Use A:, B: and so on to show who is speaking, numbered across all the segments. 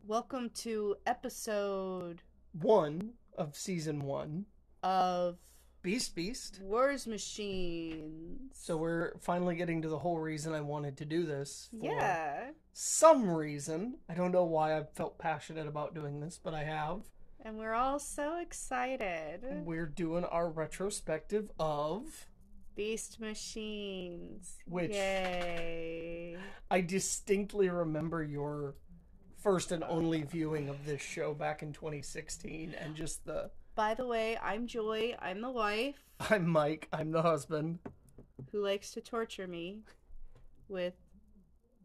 A: Welcome to episode
B: 1 of season 1
A: of
B: Beast.
A: Wars Machines.
B: So we're finally getting to the whole reason I wanted to do this. For
A: Yeah.
B: some reason. I don't know why I've felt passionate about doing this, but I have.
A: And we're all so excited.
B: We're doing our retrospective of
A: Beast Machines.
B: Which-
A: Yay.
B: I distinctly remember your first and only viewing of this show back in 2016 and just the...
A: By the way, I'm Joy. I'm the wife
B: I'm Mike. I'm the husband.
A: who likes to torture me with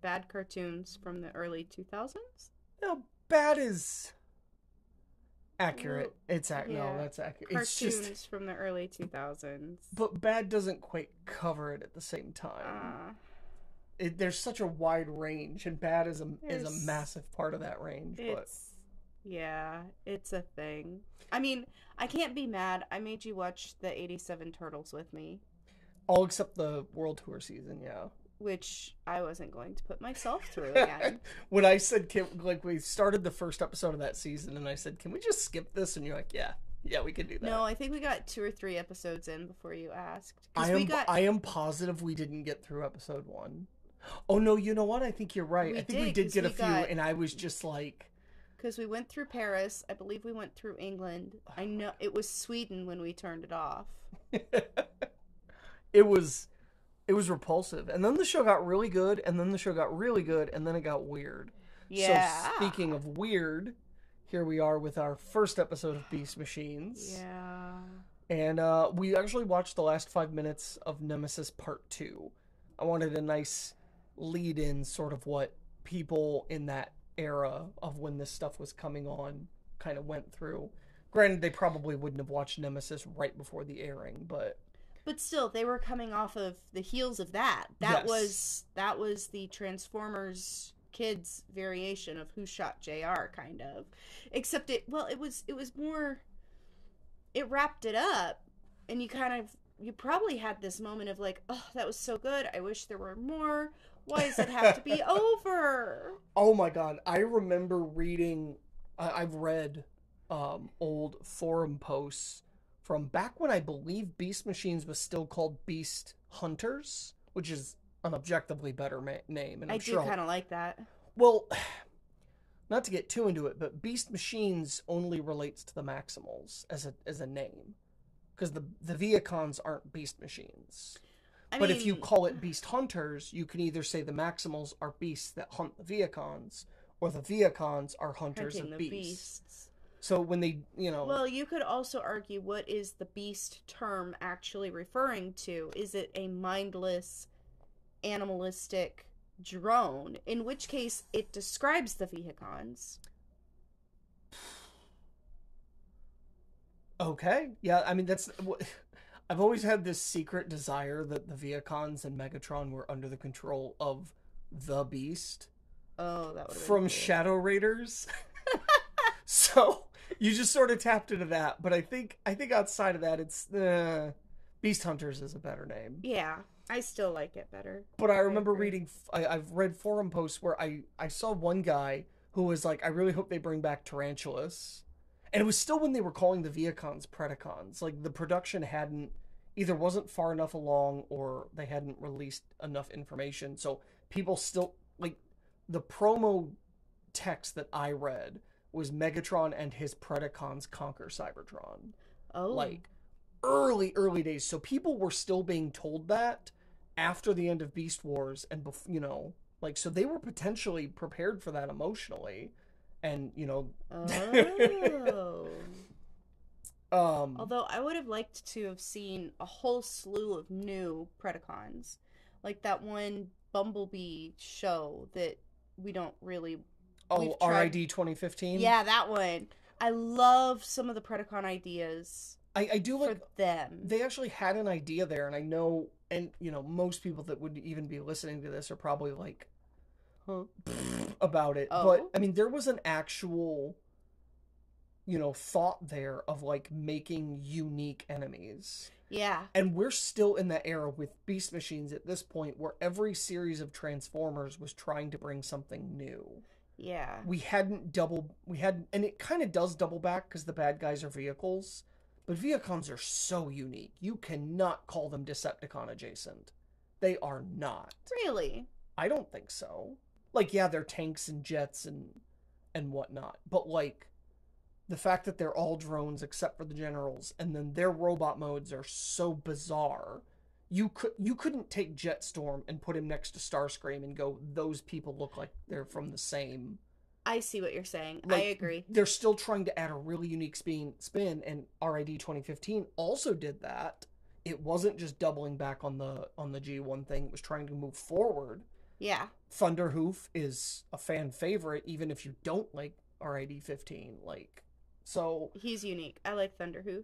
A: bad cartoons from the early 2000s.
B: No, bad is accurate.
A: Well,
B: No,
A: yeah.
B: that's accurate.
A: Cartoons
B: It's just...
A: from the early 2000s.
B: But bad doesn't quite cover it at the same time. There's such a wide range, and bad is a massive part of that range. But
A: It's a thing. I mean, I can't be mad. I made you watch the 87 Turtles with me,
B: all except the World Tour season, yeah.
A: which I wasn't going to put myself through again.
B: When I said, we started the first episode of that season, and I said, can we just skip this? And you're like, yeah, we can do that.
A: No, I think we got 2 or 3 episodes in before you asked.
B: I am positive we didn't get through episode 1. Oh, no, you know what? I think you're right. I think we did get a few, and I was just like...
A: Because we went through Paris. I believe we went through England. I know it was Sweden when we turned it off.
B: It was repulsive. And then the show got really good, and then the show got really good, and then it got weird.
A: Yeah.
B: So speaking of weird, here we are with our first episode of Beast Machines.
A: Yeah.
B: And we actually watched the last 5 minutes of Nemesis Part 2. I wanted a nice lead-in, sort of what people in that era of when this stuff was coming on kind of went through. Granted, they probably wouldn't have watched Nemesis right before the airing, but
A: still, they were coming off of the heels of that. That was the Transformers kids variation of Who Shot JR, kind of. Except it was more, it wrapped it up, and you probably had this moment of like, oh, that was so good, I wish there were more. Why does it have to be over?
B: Oh my god, I remember reading, I've read old forum posts from back when I believe Beast Machines was still called Beast Hunters, which is an objectively better name. And
A: I do kind of like that.
B: Well, not to get too into it, but Beast Machines only relates to the Maximals as a name. Because the Viacons aren't Beast Machines. But if you call it Beast Hunters, you can either say the Maximals are beasts that hunt the Viacons, or the Viacons are hunters of beasts. So when they,
A: Well, you could also argue, what is the beast term actually referring to? Is it a mindless, animalistic drone? In which case, it describes the Viacons.
B: Okay. Yeah, I mean, that's... I've always had this secret desire that the Viacons and Megatron were under the control of the Beast.
A: Oh, that would have been
B: from
A: cool.
B: Shadow Raiders. So you just sort of tapped into that, but I think outside of that, it's Beast Hunters is a better name.
A: Yeah, I still like it better.
B: But I remember reading. I've read forum posts where I saw one guy who was like, I really hope they bring back Tarantulas. And it was still when they were calling the Viacons Predacons. Like, the production either wasn't far enough along, or they hadn't released enough information. So people still, like, the promo text that I read was Megatron and his Predacons conquer Cybertron.
A: Oh.
B: Like, early days. So people were still being told that after the end of Beast Wars, and, so they were potentially prepared for that emotionally. And,
A: Oh. Although I would have liked to have seen a whole slew of new Predacons. Like that one Bumblebee show that we don't really...
B: Oh, RID 2015?
A: Yeah, that one. I love some of the Predacon ideas.
B: I do like...
A: For them.
B: They actually had an idea there, and I know... And, most people that would even be listening to this are probably like... Huh? About it.
A: Oh.
B: But, I mean, there was an actual... thought there of, like, making unique enemies.
A: Yeah.
B: And we're still in that era with Beast Machines at this point, where every series of Transformers was trying to bring something new.
A: Yeah.
B: We hadn't, and it kind of does double back because the bad guys are vehicles, but Vehicons are so unique. You cannot call them Decepticon adjacent. They are not.
A: Really?
B: I don't think so. Like, yeah, they're tanks and jets and whatnot, but like the fact that they're all drones except for the generals, and then their robot modes are so bizarre. You couldn't take Jetstorm and put him next to Starscream and go, those people look like they're from the same.
A: I see what you're saying.
B: Like,
A: I agree.
B: They're still trying to add a really unique spin, and RID 2015 also did that. It wasn't just doubling back on the G1 thing. It was trying to move forward.
A: Yeah.
B: Thunderhoof is a fan favorite, even if you don't like RID 15. Like, so
A: he's unique. I like Thunderhoof.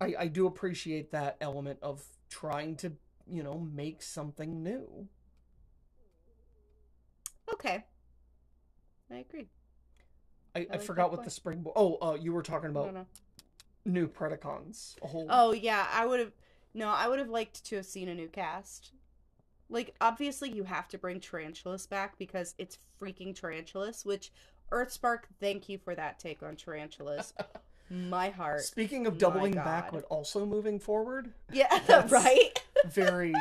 B: I do appreciate that element of trying to, you know, make something new.
A: Okay. I agree.
B: I like forgot what the springboard... Oh, you were talking about new Predacons.
A: Oh, yeah. I would have liked to have seen a new cast. Like, obviously you have to bring Tarantulas back because it's freaking Tarantulas, which, Earthspark, thank you for that take on Tarantulas. My heart.
B: Speaking of doubling back, but also moving forward.
A: Yeah, right?
B: Very...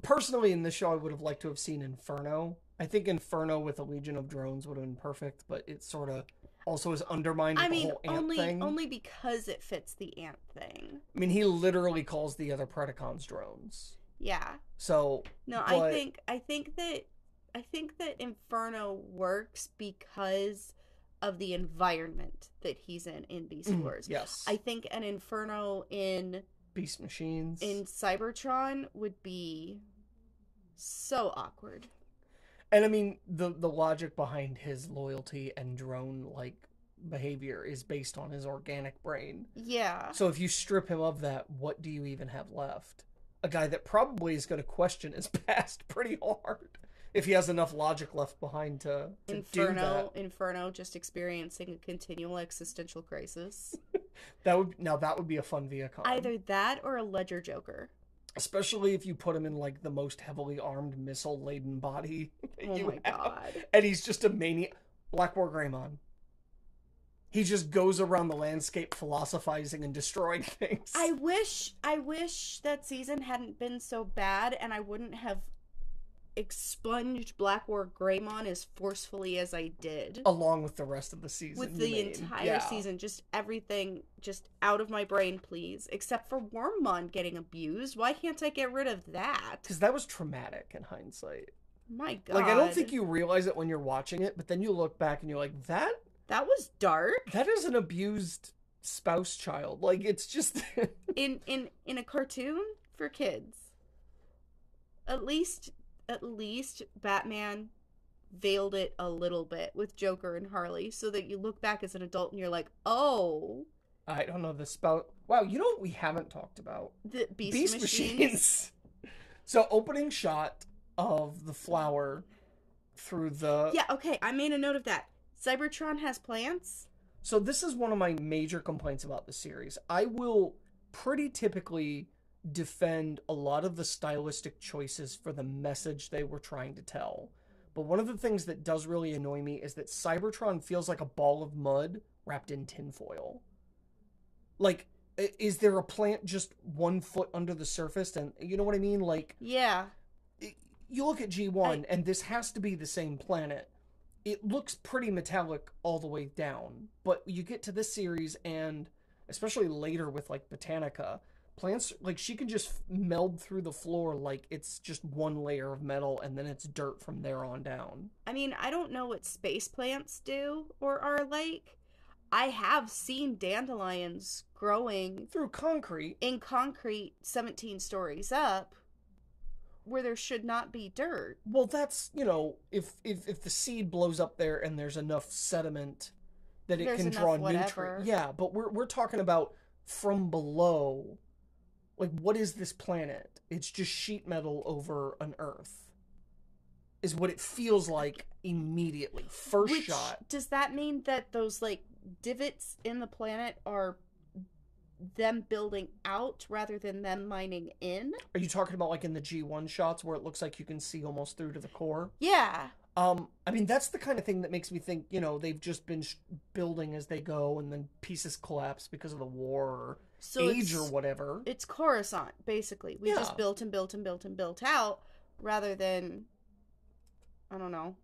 B: Personally, in this show, I would have liked to have seen Inferno. I think Inferno with a Legion of Drones would have been perfect, but it sort of also is undermined the whole ant thing.
A: Only because it fits the ant thing.
B: I mean, he literally calls the other Predacons drones.
A: Yeah.
B: So
A: no,
B: but...
A: I think that Inferno works because of the environment that he's in Beast Wars.
B: Yes.
A: I think an Inferno in
B: Beast Machines
A: in Cybertron would be so awkward.
B: And I mean, the logic behind his loyalty and drone-like behavior is based on his organic brain.
A: Yeah.
B: So if you strip him of that, what do you even have left? A guy that probably is going to question his past pretty hard if he has enough logic left behind to do that.
A: Inferno just experiencing a continual existential crisis.
B: that would be a fun Viacom.
A: Either that or a Ledger Joker.
B: Especially if you put him in, like, the most heavily armed, missile-laden body.
A: Oh my god.
B: And he's just a maniac. Black War Greymon. He just goes around the landscape philosophizing and destroying things.
A: I wish that season hadn't been so bad and I wouldn't have expunged Black War Greymon as forcefully as I did.
B: Along with the rest of the season.
A: With the entire season. Just everything just out of my brain, please. Except for Wormmon getting abused. Why can't I get rid of that?
B: Because that was traumatic in hindsight.
A: My god.
B: Like, I don't think you realize it when you're watching it, but then you look back and you're like, that
A: was dark.
B: That is an abused spouse child. Like, it's just...
A: in a cartoon for kids. At least Batman veiled it a little bit with Joker and Harley so that you look back as an adult and you're like, oh.
B: I don't know the spout. Wow, you know what we haven't talked about?
A: The Beast Machines.
B: So, opening shot of the flower through the...
A: Yeah, okay, I made a note of that. Cybertron has plants?
B: So this is one of my major complaints about the series. I will pretty typically defend a lot of the stylistic choices for the message they were trying to tell. But one of the things that does really annoy me is that Cybertron feels like a ball of mud wrapped in tinfoil. Like, is there a plant just 1 foot under the surface? And you know what I mean? Like,
A: yeah.
B: You look at G1, and this has to be the same planet. It looks pretty metallic all the way down. But you get to this series, and especially later with, like, Botanica, plants, like, she can just meld through the floor like it's just one layer of metal, and then it's dirt from there on down.
A: I mean, I don't know what space plants do or are like. I have seen dandelions growing...
B: through concrete.
A: In concrete 17 stories up, where there should not be dirt.
B: Well, that's, you know, if the seed blows up there and there's enough sediment that it can draw nutrients. Yeah, but we're talking about from below. Like, what is this planet? It's just sheet metal over an Earth. Is what it feels like immediately. First shot.
A: Does that mean that those, like, divots in the planet are them building out rather than them mining in?
B: Are you talking about, like, in the G1 shots where it looks like you can see almost through to the core?
A: Yeah.
B: I mean, that's the kind of thing that makes me think, they've just been building as they go, and then pieces collapse because of the war or
A: So
B: age or whatever.
A: It's Coruscant, basically. We just built and built and built and built out, rather than, I don't know.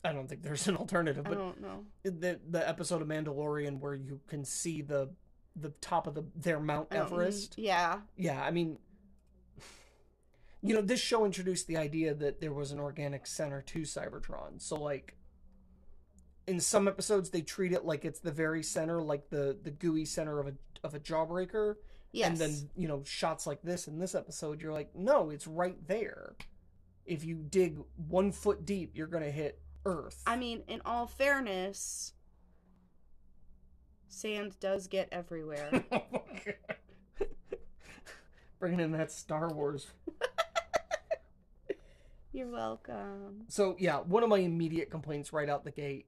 B: I don't think there's an alternative, but
A: I don't know.
B: The episode of Mandalorian where you can see the top of their Mount Everest.
A: Yeah.
B: Yeah, I mean, this show introduced the idea that there was an organic center to Cybertron. So, like, in some episodes, they treat it like it's the very center, like the gooey center of a Jawbreaker.
A: Yes.
B: And then, shots like this in this episode, you're like, no, it's right there. If you dig 1 foot deep, you're going to hit Earth.
A: I mean, in all fairness, sand does get everywhere.
B: Bringing in that Star Wars.
A: You're welcome.
B: So, yeah, one of my immediate complaints right out the gate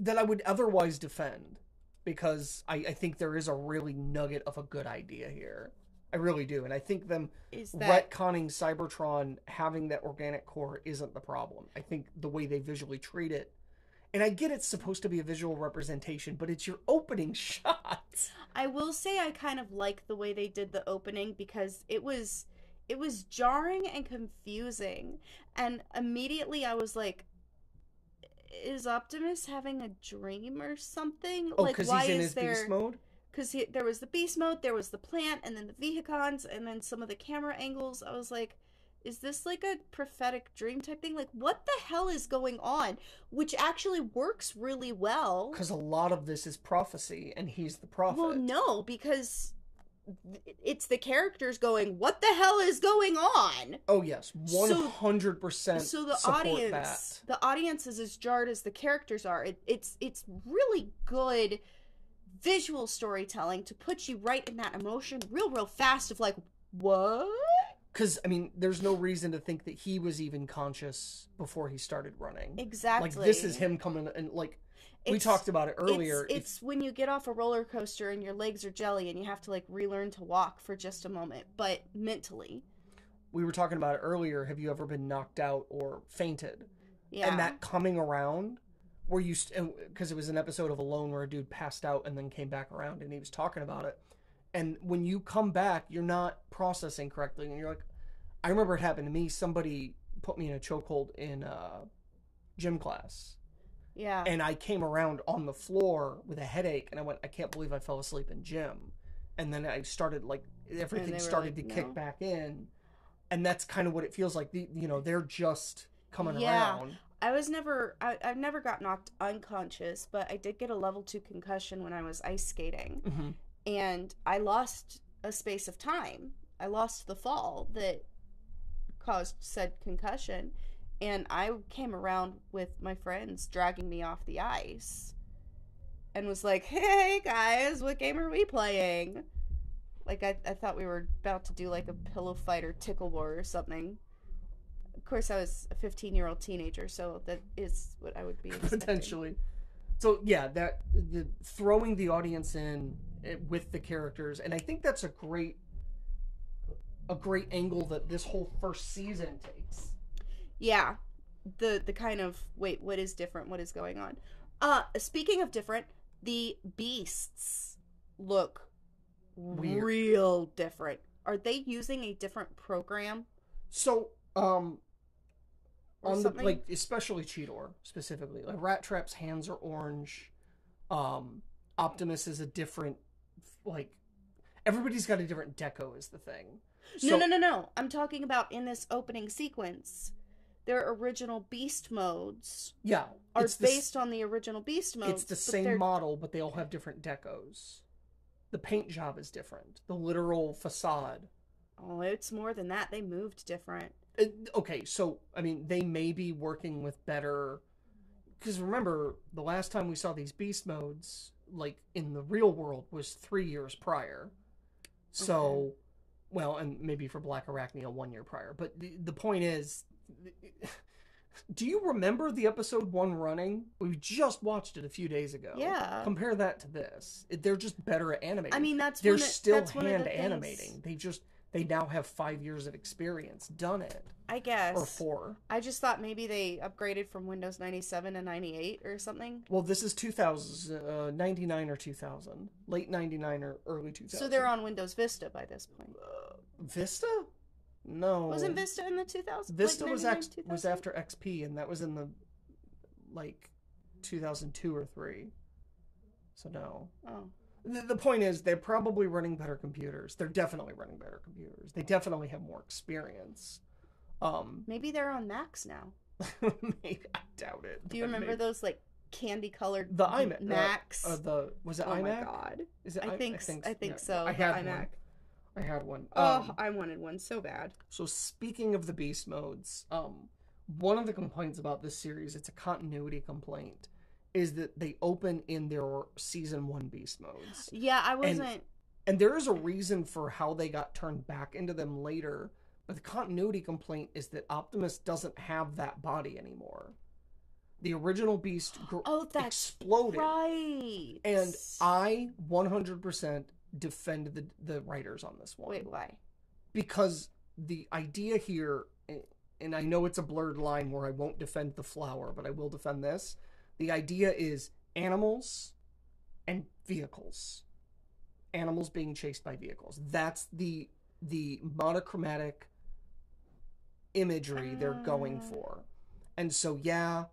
B: that I would otherwise defend, because I think there is a really nugget of a good idea here. I really do. And I think them retconning Cybertron having that organic core isn't the problem. I think the way they visually treat it, and I get it's supposed to be a visual representation, but it's your opening shot.
A: I will say I kind of like the way they did the opening, because it was jarring and confusing. And immediately I was like, is Optimus having a dream or something?
B: Oh, because he's in his beast mode?
A: Because there was the beast mode, there was the plant, and then the Vehicons, and then some of the camera angles. I was like, is this like a prophetic dream type thing? Like, what the hell is going on? Which actually works really well.
B: Because a lot of this is prophecy, and he's the prophet.
A: Well, no, because it's the characters going, what the hell is going on?
B: Oh, yes. 100%
A: so the
B: audience,
A: the audience is as jarred as the characters are. It's really good visual storytelling to put you right in that emotion real fast of like, what?
B: Because, I mean, there's no reason to think that he was even conscious before he started running.
A: Exactly.
B: Like, this is him coming, and like, we talked about it earlier.
A: It's when you get off a roller coaster and your legs are jelly and you have to like relearn to walk for just a moment, but mentally.
B: We were talking about it earlier. Have you ever been knocked out or fainted?
A: Yeah.
B: And that coming around, where you, because it was an episode of Alone where a dude passed out and then came back around and he was talking about it. And when you come back, you're not processing correctly. And you're like, I remember it happened to me. Somebody put me in a chokehold in gym class.
A: Yeah.
B: And I came around on the floor with a headache, and I went, I can't believe I fell asleep in gym. And then I started, like, everything started to kick back in. And that's kind of what it feels like. They're just coming around.
A: I've never got knocked unconscious, but I did get a level 2 concussion when I was ice skating.
B: Mm-hmm.
A: And I lost a space of time. I lost the fall that caused said concussion. And I came around with my friends dragging me off the ice. And was like, hey guys, what game are we playing? Like, I thought we were about to do like a pillow fight or tickle war or something. Of course, I was a 15-year-old teenager, so that is what I would be expecting.
B: Potentially. So, yeah, the throwing the audience in with the characters, and I think that's a great angle that this whole first season takes.
A: Yeah, the kind of, wait, what is different? What is going on? Speaking of different, the beasts look weird. Real different. Are they using a different program?
B: So, on the, like, especially Cheetor, specifically, like, Rat Trap's hands are orange. Optimus is a different, like, everybody's got a different deco is the thing. So,
A: No. I'm talking about in this opening sequence. Their original beast modes are based on the original beast modes.
B: It's the same model, but they all have different decos. The paint job is different. The literal facade.
A: Oh, it's more than that. They moved different.
B: Okay, so, I mean, they may be working with better... Because remember, the last time we saw these beast modes, like, in the real world, was 3 years prior. So, okay. Well, and maybe for Black Arachnia 1 year prior. But the point is... Do you remember the episode 1 running? We just watched it a few days ago.
A: Yeah.
B: Compare that to this. They're just better at animating.
A: I mean,
B: they're still hand animating. They now have 5 years of experience done it.
A: I guess.
B: Or 4.
A: I just thought maybe they upgraded from Windows 97 to 98 or something.
B: Well, this is 2000, 99 or 2000. Late 99 or early 2000.
A: So they're on Windows Vista by this point.
B: Vista? No.
A: Wasn't Vista in the 2000s?
B: Vista
A: like
B: was
A: 2000?
B: was after XP, and that was in the, 2002 or 3. So no.
A: Oh.
B: The point is, they're probably running better computers. They're definitely running better computers. They definitely have more experience.
A: Maybe they're on Macs now.
B: Maybe, I doubt it.
A: Do you remember those candy colored
B: the iMac
A: Macs?
B: Was it
A: oh
B: iMac?
A: My God!
B: Is it?
A: I think
B: yeah.
A: so.
B: I had
A: iMac.
B: one. I had one.
A: I wanted one so bad.
B: So speaking of the beast modes, one of the complaints about this series, it's a continuity complaint, is that they open in their season 1 beast modes.
A: Yeah, I wasn't.
B: And there is a reason for how they got turned back into them later. But the continuity complaint is that Optimus doesn't have that body anymore. The original Beast exploded.
A: Right.
B: And I 100% defend the writers on this one.
A: Wait, why?
B: Because the idea here, and I know it's a blurred line where I won't defend the flower, but I will defend this. The idea is animals and vehicles. Animals being chased by vehicles. That's the monochromatic imagery they're going for. And so, yeah,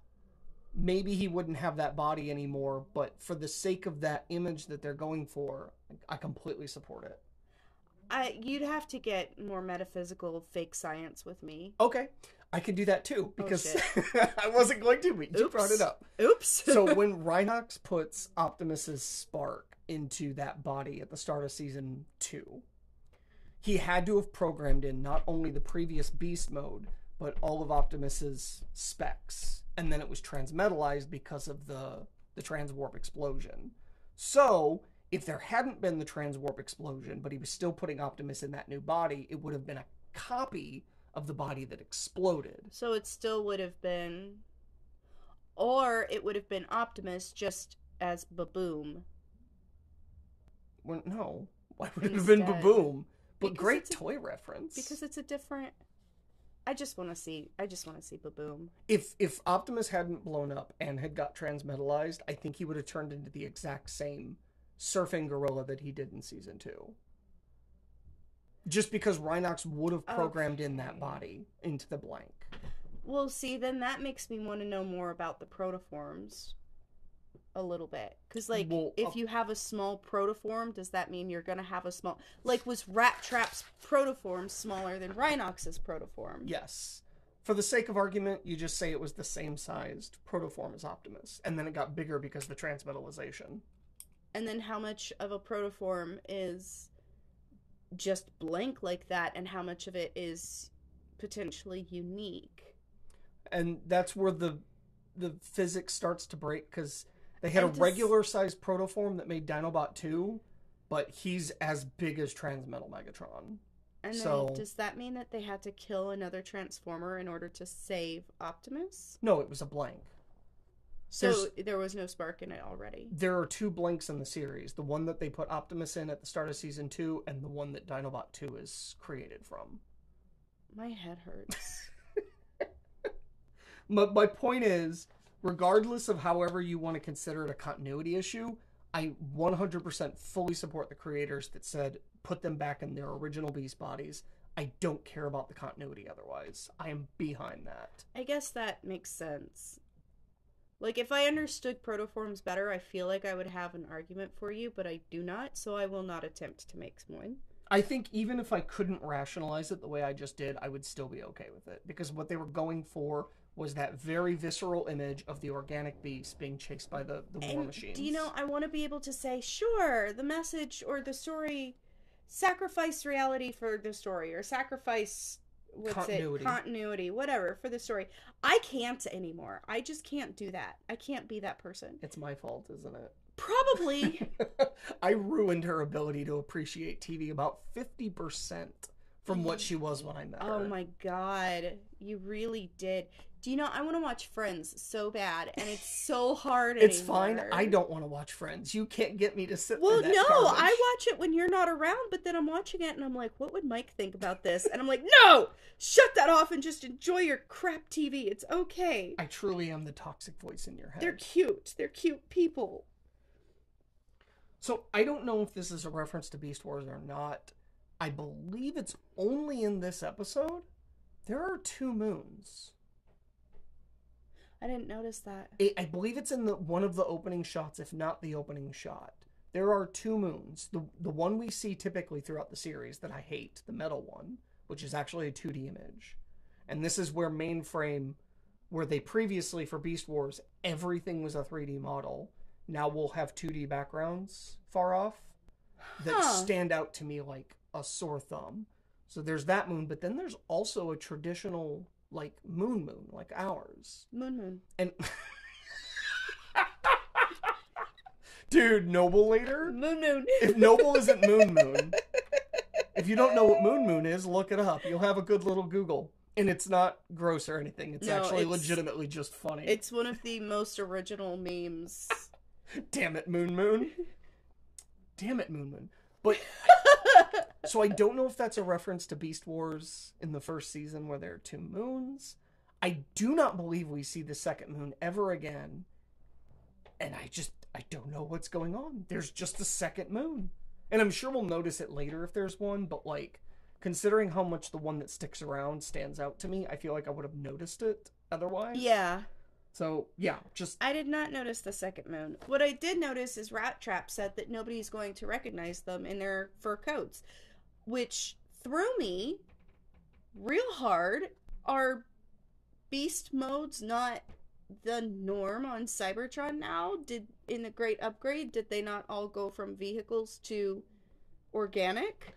B: maybe he wouldn't have that body anymore, but for the sake of that image that they're going for, I completely support it.
A: You'd have to get more metaphysical fake science with me.
B: Okay. I can do that too, because I wasn't going to, but you brought it up.
A: Oops.
B: So when Rhinox puts Optimus's spark into that body at the start of season 2, he had to have programmed in not only the previous beast mode, but all of Optimus's specs. And then it was transmetalized because of the transwarp explosion. So if there hadn't been the transwarp explosion, but he was still putting Optimus in that new body, it would have been a copy of the body that exploded.
A: So it still would have been... Or it would have been Optimus just as Baboom.
B: Well, no. Why would it have been Baboom? But
A: because
B: great toy reference.
A: Because it's a different... I just want to see Baboom.
B: If Optimus hadn't blown up and had got transmetalized, I think he would have turned into the exact same surfing gorilla that he did in season 2. Just because Rhinox would have programmed in that body into the blank.
A: Well, see, then that makes me want to know more about the protoforms a little bit. Because, if you have a small protoform, does that mean you're going to have a small... was Rat Trap's protoform smaller than Rhinox's protoform?
B: Yes. For the sake of argument, you just say it was the same sized protoform as Optimus. And then it got bigger because of the transmetalization.
A: And then how much of a protoform is just blank like that, and how much of it is potentially unique?
B: And that's where the physics starts to break, because they had a regular sized protoform that made Dinobot 2, but he's as big as Transmetal Megatron.
A: And then does that mean that they had to kill another Transformer in order to save Optimus?
B: No, it was a blank.
A: So there was no spark in it already?
B: There are 2 blanks in the series. The one that they put Optimus in at the start of season 2, and the one that Dinobot 2 is created from.
A: My head hurts.
B: My point is, regardless of however you want to consider it a continuity issue, I 100% fully support the creators that said put them back in their original beast bodies. I don't care about the continuity otherwise. I am behind that.
A: I guess that makes sense. If I understood protoforms better, I feel like I would have an argument for you, but I do not, so I will not attempt to make one.
B: I think even if I couldn't rationalize it the way I just did, I would still be okay with it. Because what they were going for was that very visceral image of the organic beast being chased by the war machines.
A: Do you know, I want to be able to say, sure, the message or the story, sacrifice reality for the story, or sacrifice... Continuity, whatever, for the story. I can't anymore. I just can't do that. I can't be that person.
B: It's my fault, isn't it?
A: Probably.
B: I ruined her ability to appreciate TV about 50% from what she was when I met her.
A: Oh my god. You really did. Do you know, I want to watch Friends so bad, and it's so hard
B: It's
A: anymore.
B: fine. I don't want to watch Friends. You can't get me to sit
A: Well,
B: through that
A: no,
B: garbage.
A: I watch it when you're not around, but then I'm watching it, and I'm like, what would Mike think about this? And I'm like, no! Shut that off and just enjoy your crap TV. It's okay.
B: I truly am the toxic voice in your head.
A: They're cute. They're cute people.
B: So, I don't know if this is a reference to Beast Wars or not. I believe it's only in this episode. There are 2 moons.
A: I didn't notice that.
B: I believe it's in one of the opening shots, if not the opening shot. There are 2 moons. The one we see typically throughout the series that I hate, the metal one, which is actually a 2D image. And this is where Mainframe, where they previously, for Beast Wars, everything was a 3D model. Now we'll have 2D backgrounds far off that stand out to me like a sore thumb. So there's that moon, but then there's also a traditional... like moon, like ours.
A: Moon.
B: And dude, Noble later?
A: Moon.
B: If Noble isn't moon. If you don't know what moon is, look it up. You'll have a good little Google. And it's not gross or anything. It's actually legitimately just funny.
A: It's one of the most original memes.
B: Damn it, moon. Damn it, moon. But so I don't know if that's a reference to Beast Wars in the first season where there are 2 moons. I do not believe we see the second moon ever again. And I don't know what's going on. There's just a second moon. And I'm sure we'll notice it later if there's one, but like, considering how much the one that sticks around stands out to me, I feel like I would have noticed it otherwise.
A: Yeah.
B: So, yeah,
A: I did not notice the second moon. What I did notice is Rat Trap said that nobody's going to recognize them in their fur coats, which threw me real hard. Are beast modes not the norm on Cybertron now? In the Great Upgrade, did they not all go from vehicles to organic?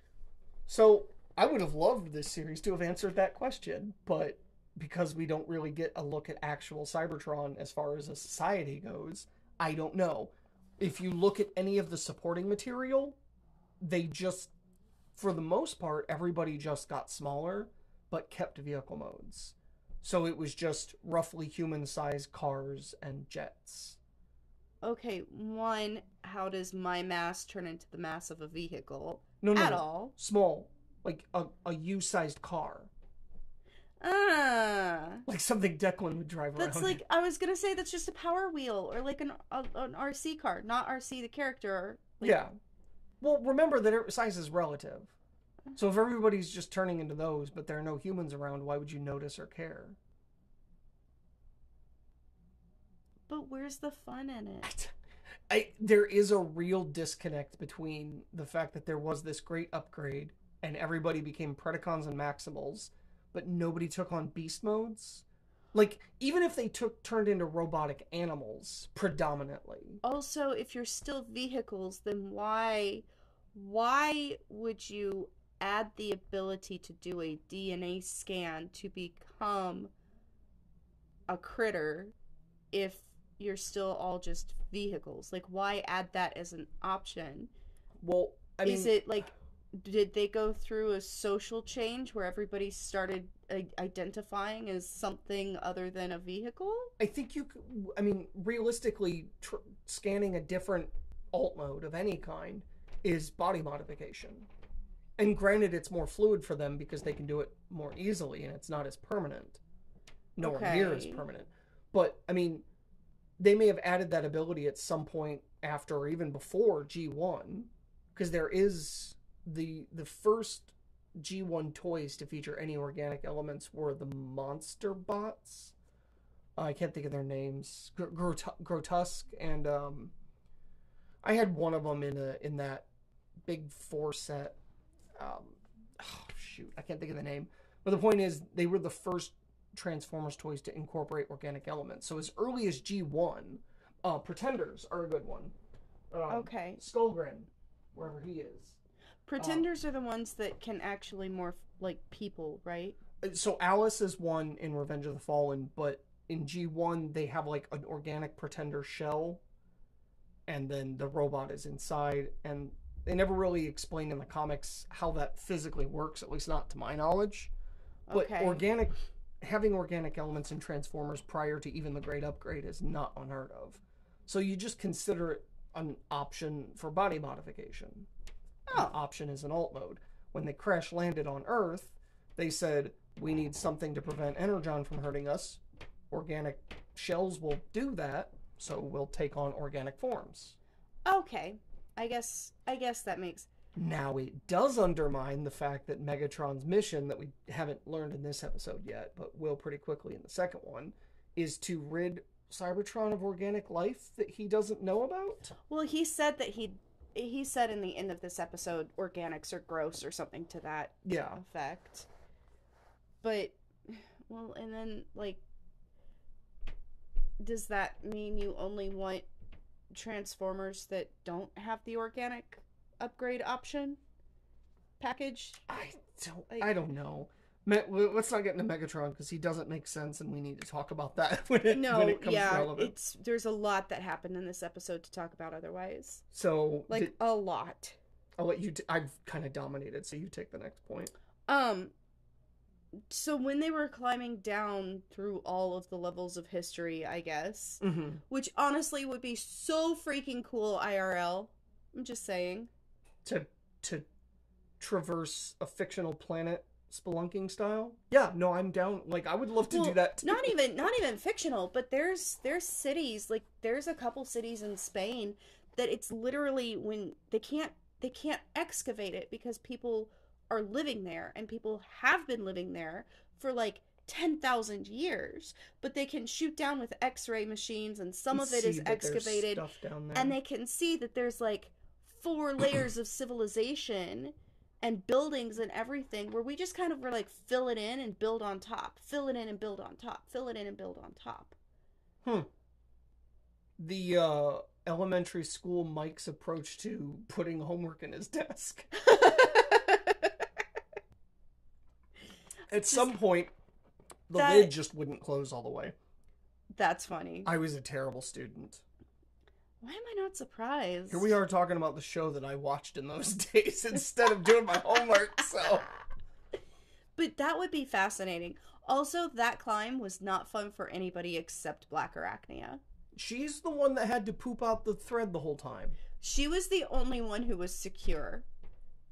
B: So, I would have loved this series to have answered that question, but... because we don't really get a look at actual Cybertron as far as a society goes, I don't know. If you look at any of the supporting material, they just, for the most part, everybody just got smaller, but kept vehicle modes. So it was just roughly human-sized cars and jets.
A: Okay, one, how does my mass turn into the mass of a vehicle?
B: No.
A: At all.
B: Small. Like a U-sized car. Like something Declan would drive around.
A: That's like, I was gonna say that's just a Power Wheel, or like an RC car, not RC the character. Like...
B: Yeah. Well, remember that size is relative. So if everybody's just turning into those, but there are no humans around, why would you notice or care?
A: But where's the fun in it?
B: There is a real disconnect between the fact that there was this great upgrade and everybody became Predacons and Maximals, but nobody took on beast modes. Like, even if they turned into robotic animals, predominantly.
A: Also, if you're still vehicles, then why would you add the ability to do a DNA scan to become a critter if you're still all just vehicles? Like, why add that as an option?
B: Well, I mean...
A: Is it like... Did they go through a social change where everybody started identifying as something other than a vehicle?
B: I think you could, I mean, realistically, scanning a different alt mode of any kind is body modification. And granted, it's more fluid for them because they can do it more easily and it's not as permanent. Nowhere near as permanent. But, I mean, they may have added that ability at some point after or even before G1, because there is... The first G1 toys to feature any organic elements were the Monster Bots. I can't think of their names. Grotesque, and I had one of them in that big 4 set. I can't think of the name. But the point is, they were the first Transformers toys to incorporate organic elements. So as early as G1, Pretenders are a good one.
A: Okay.
B: Skullgrin, wherever he is.
A: Pretenders are the ones that can actually morph like people, right?
B: So Alice is one in Revenge of the Fallen, but in G1 they have like an organic Pretender shell, and then the robot is inside, and they never really explain in the comics how that physically works, at least not to my knowledge. But organic having organic elements in Transformers prior to even the Great Upgrade is not unheard of. So you just consider it an option for body modification.
A: Oh.
B: An option is an alt mode. When they crash landed on Earth, they said, we need something to prevent Energon from hurting us. Organic shells will do that, so we'll take on organic forms.
A: Okay. I guess that makes...
B: Now, it does undermine the fact that Megatron's mission, that we haven't learned in this episode yet, but will pretty quickly in the second one, is to rid Cybertron of organic life that he doesn't know about?
A: Well, he said that he said in the end of this episode, organics are gross or something to that effect. But, well, and then, like, does that mean you only want Transformers that don't have the organic upgrade option package?
B: I don't know. Let's not get into Megatron because he doesn't make sense, and we need to talk about that when it comes relevant.
A: There's a lot that happened in this episode to talk about otherwise.
B: So
A: a lot.
B: I'll let you. I've kind of dominated, so you take the next point.
A: So when they were climbing down through all of the levels of history, I guess, which honestly would be so freaking cool IRL. I'm just saying.
B: To traverse a fictional planet spelunking style? Yeah, no, I'm down. Like, I would love to do that too.
A: Not even fictional, but there's cities, like there's a couple cities in Spain that it's literally when they can't excavate it because people are living there and people have been living there for like 10,000 years, but they can shoot down with X-ray machines and some of it is excavated and they can see that there's like 4 layers of civilization and buildings and everything where we just kind of were like, fill it in and build on top. Fill it in and build on top. Fill it in and build on top.
B: The elementary school Mike's approach to putting homework in his desk. At some point, the lid just wouldn't close all the way.
A: That's funny.
B: I was a terrible student.
A: Why am I not surprised?
B: Here we are talking about the show that I watched in those days instead of doing my homework, so...
A: But that would be fascinating. Also, that climb was not fun for anybody except Black Arachnia.
B: She's the one that had to poop out the thread the whole time.
A: She was the only one who was secure.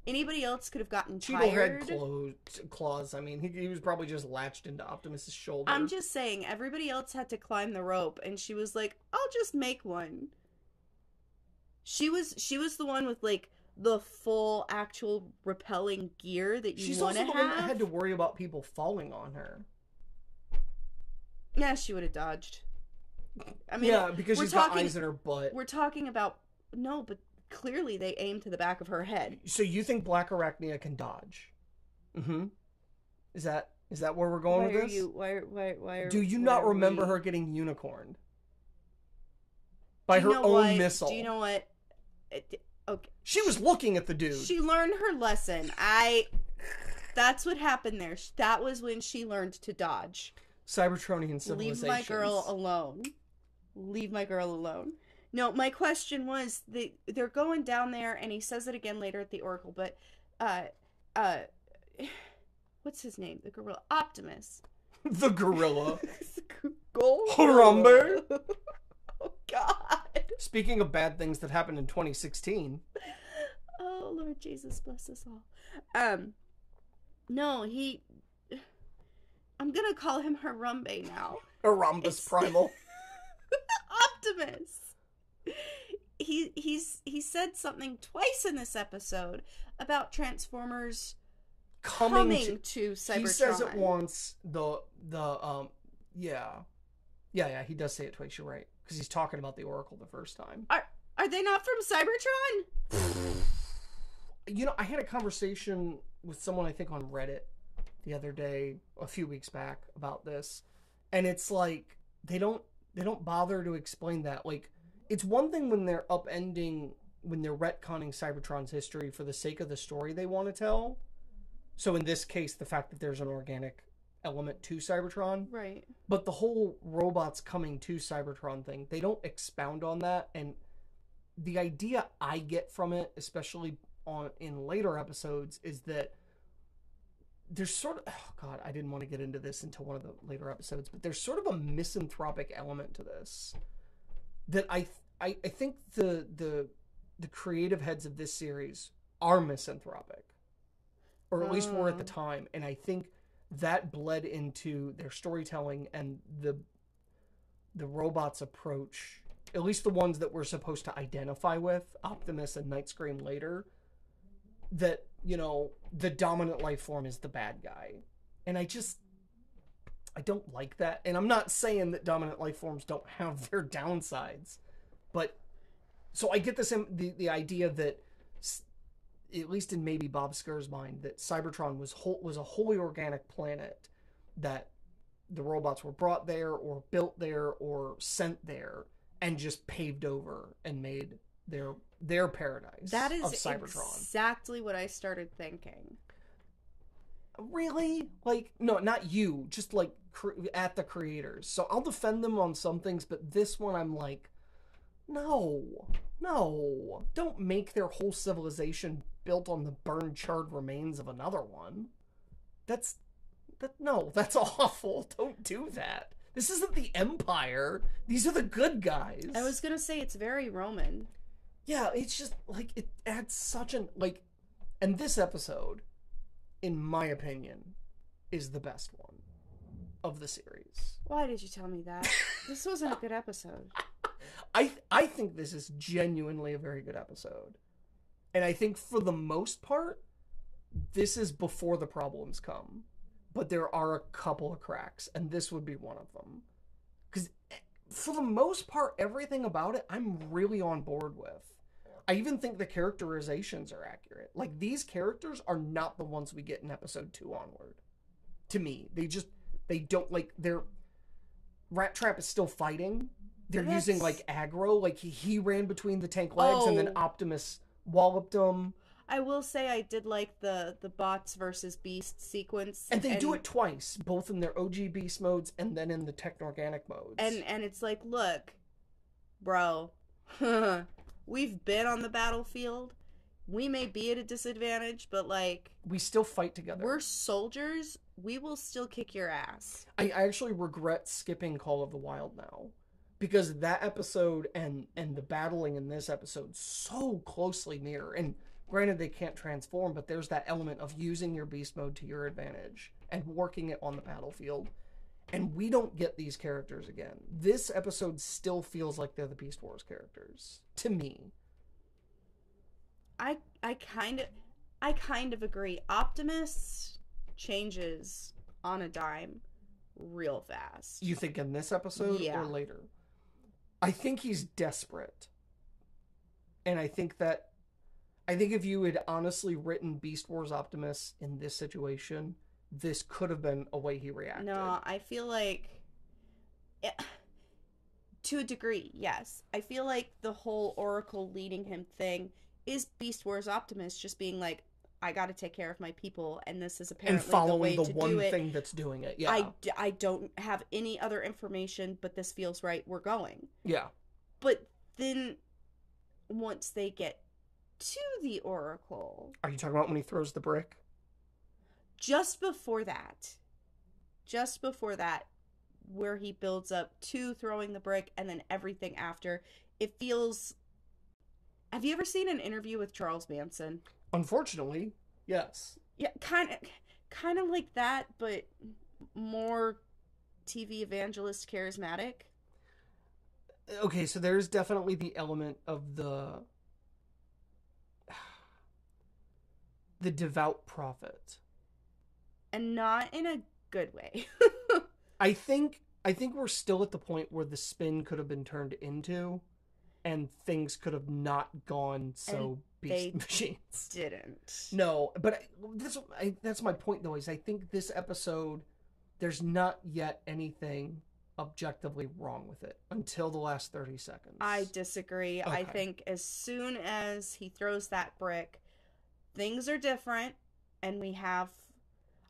A: Anybody else could have gotten tired.
B: Cheeto had claws. I mean, he was probably just latched into Optimus's shoulder.
A: I'm just saying, everybody else had to climb the rope, and she was like, I'll just make one. She was the one with, like, the full actual repelling gear that you want to have. She's also the one that
B: had to worry about people falling on her.
A: Yeah, she would have dodged. I mean,
B: yeah, because she's got eyes in her butt.
A: We're talking about... No, but clearly they aimed to the back of her head.
B: So you think Black Arachnia can dodge? Mm-hmm. Is that where we're going with this?
A: Why
B: Do you not remember her getting unicorned? By her own missile.
A: Do you know what? Okay.
B: She was looking at the dude.
A: She learned her lesson. That's what happened there. That was when she learned to dodge.
B: Cybertronian civilizations.
A: Leave my girl alone. Leave my girl alone. No, my question was, they're going down there, and he says it again later at the Oracle, but, what's his name? The gorilla. Optimus.
B: The gorilla.
A: Harambe. Oh, God.
B: Speaking of bad things that happened in 2016.
A: Oh, Lord Jesus, bless us all. No, I'm gonna call him Harambe now.
B: Harambe's primal.
A: Optimus. He said something twice in this episode about Transformers coming to Cybertron.
B: He says it once. Yeah, he does say it twice. You're right, because he's talking about the Oracle the first time.
A: Are they not from Cybertron?
B: You know, I had a conversation with someone I think on Reddit the other day, a few weeks back, about this, and it's like they don't bother to explain that. Like, it's one thing when they're upending, when they're retconning Cybertron's history for the sake of the story they want to tell. So in this case, the fact that there's an organic element to Cybertron.
A: Right.
B: But the whole robots coming to Cybertron thing, they don't expound on that. And the idea I get from it, especially in later episodes, is that there's sort of, oh god, I didn't want to get into this until one of the later episodes, but there's sort of a misanthropic element to this that I think the creative heads of this series are misanthropic, or at least were at the time, and I think that bled into their storytelling and the robots' approach, at least the ones that we're supposed to identify with, Optimus and Night Scream later, that, you know, the dominant life form is the bad guy. And I don't like that. And I'm not saying that dominant life forms don't have their downsides, but so I get this, the idea that, at least in maybe Bob Skur's mind, that Cybertron was a wholly organic planet, that the robots were brought there or built there or sent there and just paved over and made their paradise.
A: That is
B: of Cybertron.
A: Exactly what I started thinking.
B: Really? Like, no, not you, just like at the creators. So I'll defend them on some things, but this one I'm like, no, don't make their whole civilization built on the burned, charred remains of another one. That's awful. Don't do that. This isn't the Empire. These are the good guys.
A: I was gonna say it's very Roman.
B: Yeah, it's just like, it adds such an, like, and this episode, in my opinion, is the best one of the series.
A: Why did you tell me that? This wasn't a good episode.
B: I think this is genuinely a very good episode. And I think for the most part, this is before the problems come. But there are a couple of cracks, and this would be one of them. Because for the most part, everything about it, I'm really on board with. I even think the characterizations are accurate. Like, these characters are not the ones we get in episode 2 onward. To me. They don't, like, Rat Trap is still fighting. They're using, like, aggro. Like, he ran between the tank legs, and then Optimus walloped him.
A: I will say I did like the bots versus beast sequence.
B: And they do it twice, both in their OG beast modes and then in the techno-organic modes.
A: And it's like, look, bro, we've been on the battlefield. We may be at a disadvantage, but, like,
B: we still fight together.
A: We're soldiers. We will still kick your ass.
B: I actually regret skipping Call of the Wild now, because that episode and the battling in this episode so closely mirror. And granted, they can't transform, but there's that element of using your beast mode to your advantage and working it on the battlefield. And we don't get these characters again. This episode still feels like they're the Beast Wars characters, to me.
A: I kind of agree. Optimus changes on a dime real fast.
B: You think in this episode or later? I think he's desperate. And I think if you had honestly written Beast Wars Optimus in this situation, this could have been a way he reacted.
A: No, I feel like, to a degree, yes. I feel like the whole Oracle leading him thing is Beast Wars Optimus just being like, I got to take care of my people, and this is apparently the way to do it. And following the one
B: thing that's doing it, yeah.
A: I don't have any other information, but this feels right. We're going.
B: Yeah.
A: But then, once they get to the Oracle...
B: Are you talking about when he throws the brick?
A: Just before that, where he builds up to throwing the brick and then everything after, it feels... Have you ever seen an interview with Charles Manson?
B: Unfortunately, yes.
A: Yeah, kind of like that, but more TV evangelist charismatic.
B: Okay, so there's definitely the element of the devout prophet.
A: And not in a good way.
B: I think we're still at the point where the spin could have been turned into, and things could have not gone so beast machines.
A: Didn't.
B: No, but that's my point, though, is I think this episode, there's not yet anything objectively wrong with it until the last 30 seconds.
A: I disagree. Okay. I think as soon as he throws that brick, things are different, and we have...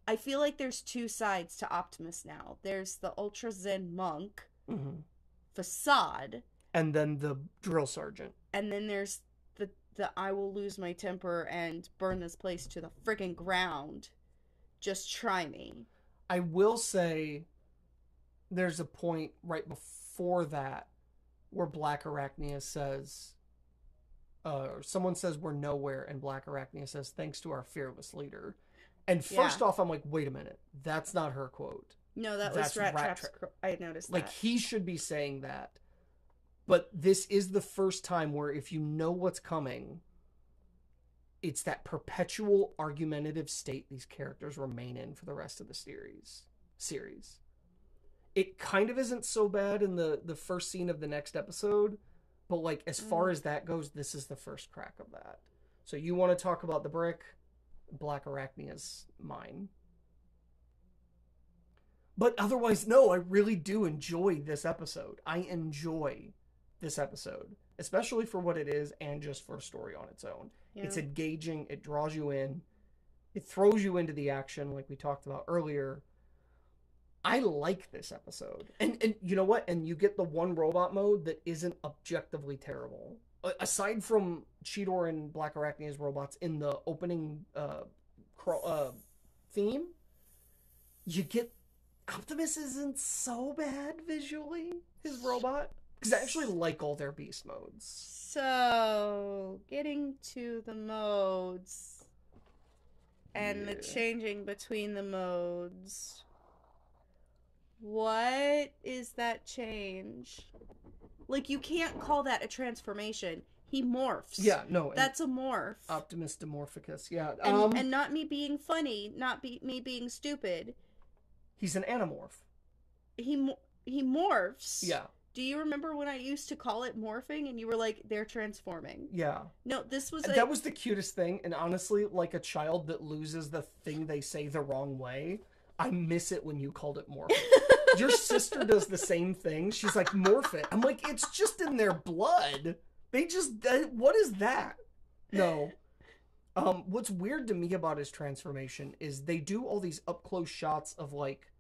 A: I feel like there's two sides to Optimus now. There's the Ultra Zen monk facade.
B: And then the drill sergeant.
A: And then there's the I will lose my temper and burn this place to the friggin' ground Just try me.
B: I will say there's a point right before that where Black Arachnia says, someone says we're nowhere, and Black Arachnia says, thanks to our fearless leader. And first off, I'm like, wait a minute. That's not her quote.
A: No, that's Rat Trap's. I noticed that.
B: Like, he should be saying that. But this is the first time where if you know what's coming, it's that perpetual argumentative state these characters remain in for the rest of the series. It kind of isn't so bad in the first scene of the next episode, but like as far as that goes, this is the first crack of that. So you want to talk about the brick? Black Arachnia's mine. But otherwise, no, I really do enjoy this episode. I enjoy this episode, especially for what it is and just for a story on its own. Yeah. It's engaging. It draws you in. It throws you into the action like we talked about earlier. I like this episode. And you know what? And you get the one robot mode that isn't objectively terrible. Aside from Cheetor and Black Arachnia's robots in the opening theme, you get... Optimus isn't so bad visually, his robot. Because I actually like all their beast modes. So, getting to the modes and the changing between the modes. What is that change? Like, you can't call that a transformation. He morphs. Yeah, no. That's a morph. Optimus Dimorphicus, yeah. And not me being funny, me being stupid. He's an anamorph. He morphs. Yeah. Do you remember when I used to call it morphing and you were like, they're transforming? Yeah. No, this was that was the cutest thing. And honestly, like a child that loses the thing they say the wrong way, I miss it when you called it morphing. Your sister does the same thing. She's like, morph it. I'm like, it's just in their blood. They just, what is that? No. What's weird to me about his transformation is they do all these up close shots of like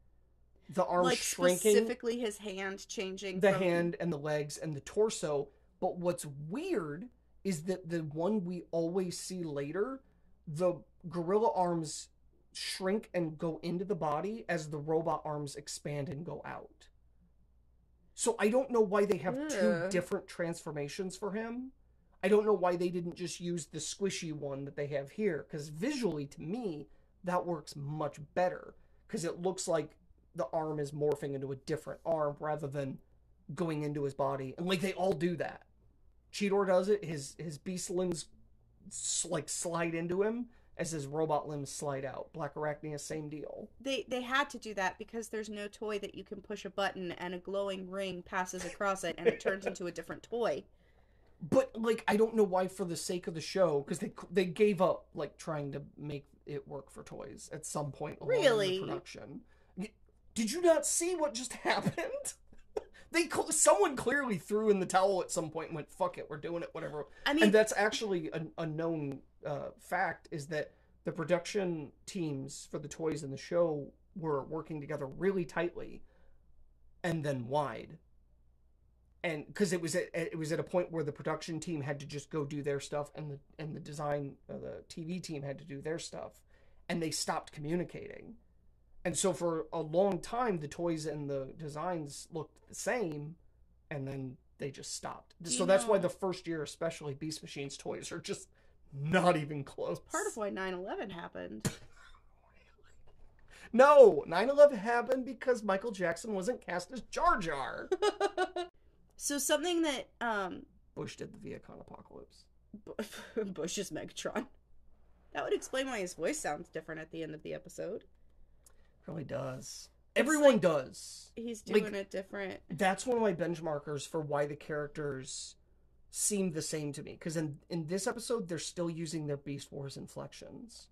B: the arms like shrinking, specifically his hand changing, the hand and the legs and the torso. But what's weird is that the one we always see later, the gorilla arms shrink and go into the body as the robot arms expand and go out. So I don't know why they have two different transformations for him. I don't know why they didn't just use the squishy one that they have here, because visually, to me, that works much better, because it looks like the arm is morphing into a different arm rather than going into his body. And, like, they all do that. Cheetor does it. His beast limbs, like, slide into him as his robot limbs slide out. Black Arachnia, same deal. They had to do that because there's no toy that you can push a button and a glowing ring passes across it and it turns into a different toy. But, like, I don't know why for the sake of the show, because they gave up, like, trying to make it work for toys at some point along in the production. Did you not see what just happened? Someone clearly threw in the towel at some point and went, fuck it, we're doing it, whatever. I mean, and that's actually a known fact, is that the production teams for the toys in the show were working together really tightly and then wide. And because it was at a point where the production team had to just go do their stuff, and the design, the TV team had to do their stuff, and they stopped communicating. And so for a long time, the toys and the designs looked the same, and then they just stopped. So that's why the first year, especially Beast Machine's toys are just not even close. Part of why 9/11 happened. No, 9/11 happened because Michael Jackson wasn't cast as Jar Jar. So something that Bush did the Viacom apocalypse. Bush is Megatron. That would explain why his voice sounds different at the end of the episode. Really does. Everyone does. He's doing it different. That's one of my benchmarkers for why the characters seem the same to me. Because in this episode, they're still using their Beast Wars inflections.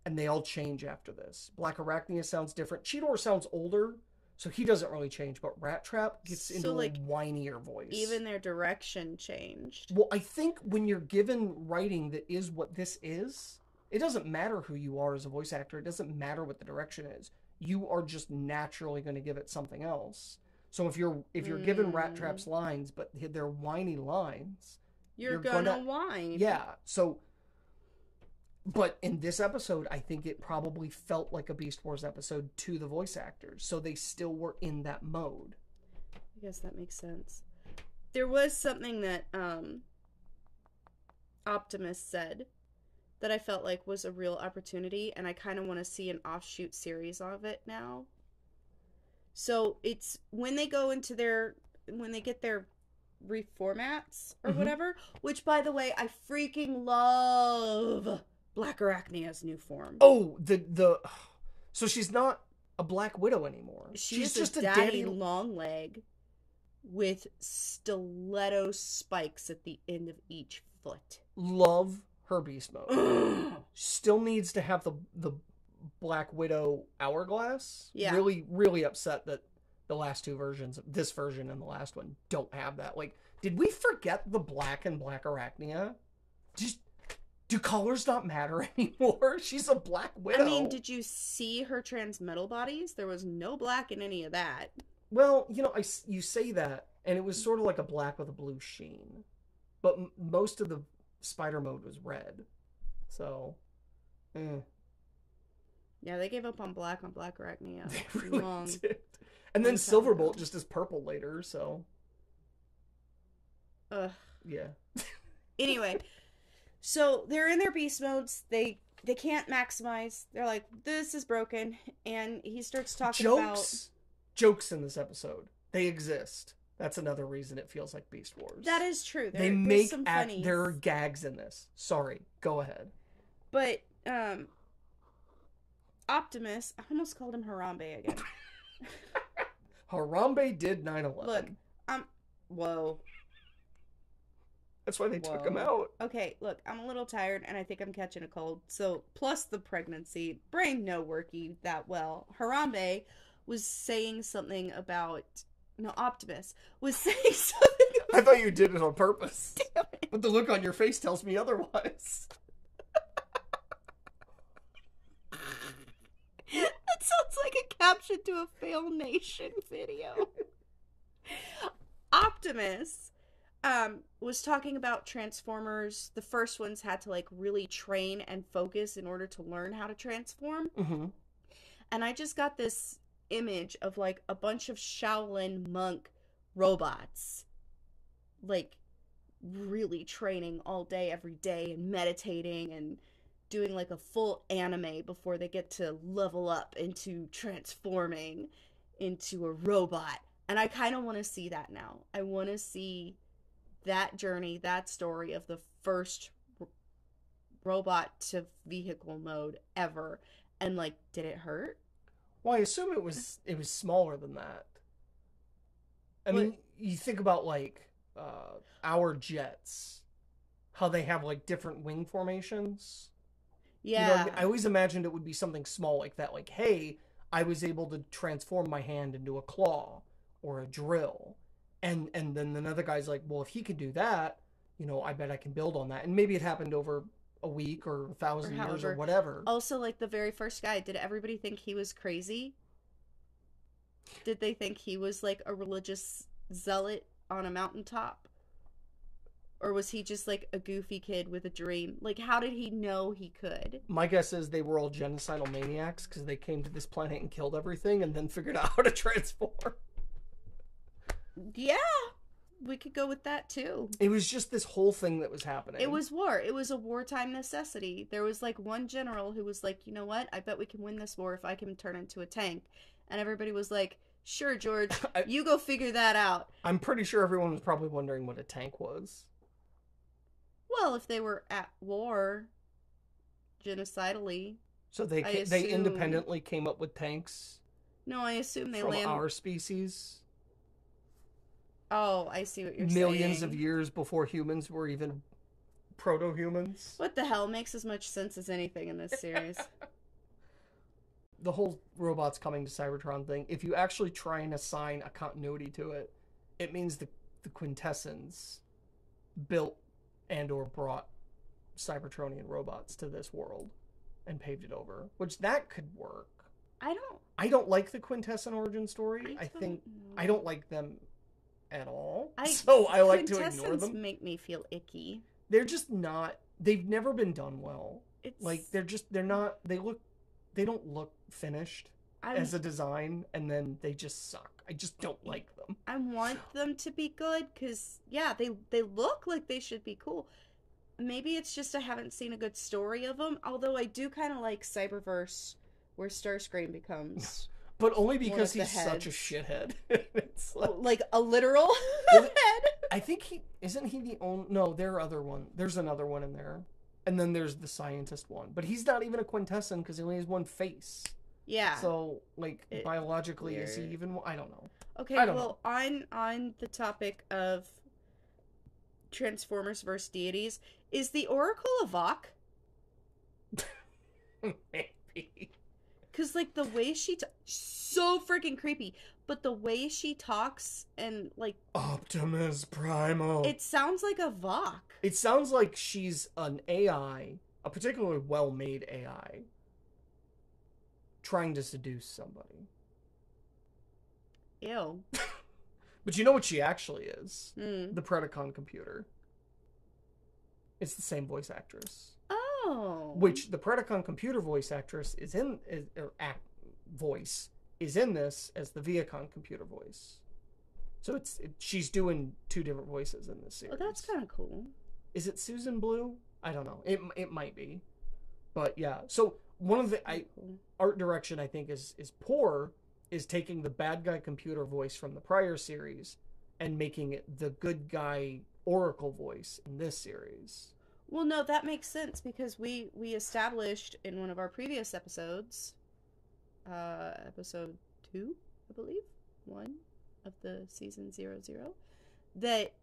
B: And they all change after this. Black Arachnia sounds different. Cheetor sounds older, so he doesn't really change. But Rat Trap gets into a whinier voice. Even their direction changed. Well, I think when you're given writing that is what this is, it doesn't matter who you are as a voice actor. It doesn't matter what the direction is. You are just naturally going to give it something else. So if you're given Rat Trap's lines, but they're whiny lines, you're gonna whine. Yeah. So But in this episode, I think it probably felt like a Beast Wars episode to the voice actors, so they still were in that mode.
A: I guess that makes sense. There was something that Optimus said that I felt like was a real opportunity, and I kind of want to see an offshoot series of it now. So it's when they go into when they get their reformats or whatever, which, by the way, I freaking love Black Arachnia's new form.
B: Oh, so she's not a Black Widow anymore.
A: She's just a daddy long leg with stiletto spikes at the end of each foot.
B: Love her beast mode. Still needs to have the Black Widow hourglass.
A: Yeah.
B: Really, really upset that the last two versions, this version and the last one, don't have that. Like, did we forget the Black and Black Arachnia? Do colors not matter anymore? She's a Black Widow.
A: I mean, did you see her transmetal bodies? There was no black in any of that.
B: Well, you say that, and it was sort of like a black with a blue sheen. But most of the spider mode was red. So,
A: Yeah, they gave up on Black Arachnia.
B: They really did. And then Silverbolt just is purple later, so.
A: Ugh.
B: Yeah.
A: Anyway, so they're in their beast modes. They can't maximize. They're like, this is broken. And he starts talking about...
B: Jokes in this episode. They exist. That's another reason it feels like Beast Wars.
A: That is true.
B: There's some funnies. There are gags in this. Sorry. Go ahead.
A: But, Optimus... I almost called him Harambe again.
B: Harambe did 9/11.
A: Look, whoa.
B: That's why they took him out.
A: Okay, look, I'm a little tired, and I think I'm catching a cold. So, plus the pregnancy, brain no working that well. Harambe was saying something about... No, Optimus was saying something about...
B: I thought you did it on purpose.
A: Damn it.
B: But the look on your face tells me otherwise.
A: That sounds like a caption to a Fail Nation video. Optimus was talking about Transformers. The first ones had to like really train and focus in order to learn how to transform.
B: Mm-hmm.
A: And I just got this image of like a bunch of Shaolin monk robots, like really training all day, every day, and meditating and doing like a full anime before they get to level up into transforming into a robot. And I kind of want to see that now. I want to see that journey, that story of the first robot to vehicle mode ever. And like, did it hurt?
B: Well, I assume it was smaller than that. I mean, you think about like our jets, how they have like different wing formations.
A: Yeah.
B: You know, I always imagined it would be something small like that. Like, hey, I was able to transform my hand into a claw or a drill. And then another guy's like, well, if he can do that, I bet I can build on that. And maybe it happened over a week or 1,000 years or whatever.
A: Also, like the very first guy, did everybody think he was crazy? Did they think he was like a religious zealot on a mountaintop? Or was he just like a goofy kid with a dream? Like, how did he know he could?
B: My guess is they were all genocidal maniacs because they came to this planet and killed everything and then figured out how to transform.
A: Yeah, we could go with that too.
B: It was just this whole thing that was happening.
A: It was war. It was a wartime necessity. There was like one general who was like, you know what? I bet we can win this war if I can turn into a tank. And everybody was like, sure, George, you go figure that out.
B: I'm pretty sure everyone was probably wondering what a tank was.
A: Well, if they were at war, genocidally.
B: So they independently came up with tanks?
A: No, I assume they
B: from our species?
A: Oh, I see what you're saying.
B: Millions of years before humans were even proto-humans?
A: What the hell makes as much sense as anything in this series?
B: The whole robots coming to Cybertron thing, if you actually try and assign a continuity to it, it means the Quintessence built and or brought Cybertronian robots to this world and paved it over, which that could work. I don't like the Quintessence origin story. I don't like them at all. So I like to ignore them.
A: Make me feel icky.
B: They're just not, they've never been done well.
A: It's
B: Like they don't look finished as a design, and then they just suck. I just don't like them.
A: I want them to be good because yeah, they look like they should be cool. Maybe it's just I haven't seen a good story of them. Although I do kind of like Cyberverse, where Starscream becomes
B: But only because
A: one of
B: he's
A: the
B: such a
A: heads.
B: shithead. It's
A: Like a literal
B: Well,
A: head.
B: I think he isn't he the only. No, there are other one. There's another one in there, and then there's the scientist one. But he's not even a quintessence because he only has one face.
A: Yeah.
B: So like biologically,
A: weird.
B: is he even? I don't know.
A: Okay.
B: I don't
A: Well, on the topic of Transformers versus deities, is the Oracle a Vok?
B: Maybe.
A: Because, like, the way she so freaking creepy, but the way she talks and, like...
B: Optimus Primal.
A: It sounds like a Vok.
B: It sounds like she's an AI, a particularly well-made AI, trying to seduce somebody.
A: Ew.
B: But you know what she actually is?
A: Mm.
B: The Predacon computer. It's the same voice actress.
A: Oh.
B: Which the Predacon computer voice actress is in, voice is in this as the Viacom computer voice. So she's doing two different voices in this series.
A: Oh, that's kind of cool.
B: Is it Susan Blue? I don't know. It might be. But yeah. So one of the art direction I think is poor is taking the bad guy computer voice from the prior series and making it the good guy Oracle voice in this series.
A: Well, no, that makes sense because we established in one of our previous episodes, episode 2, I believe, 1 of the season 00, that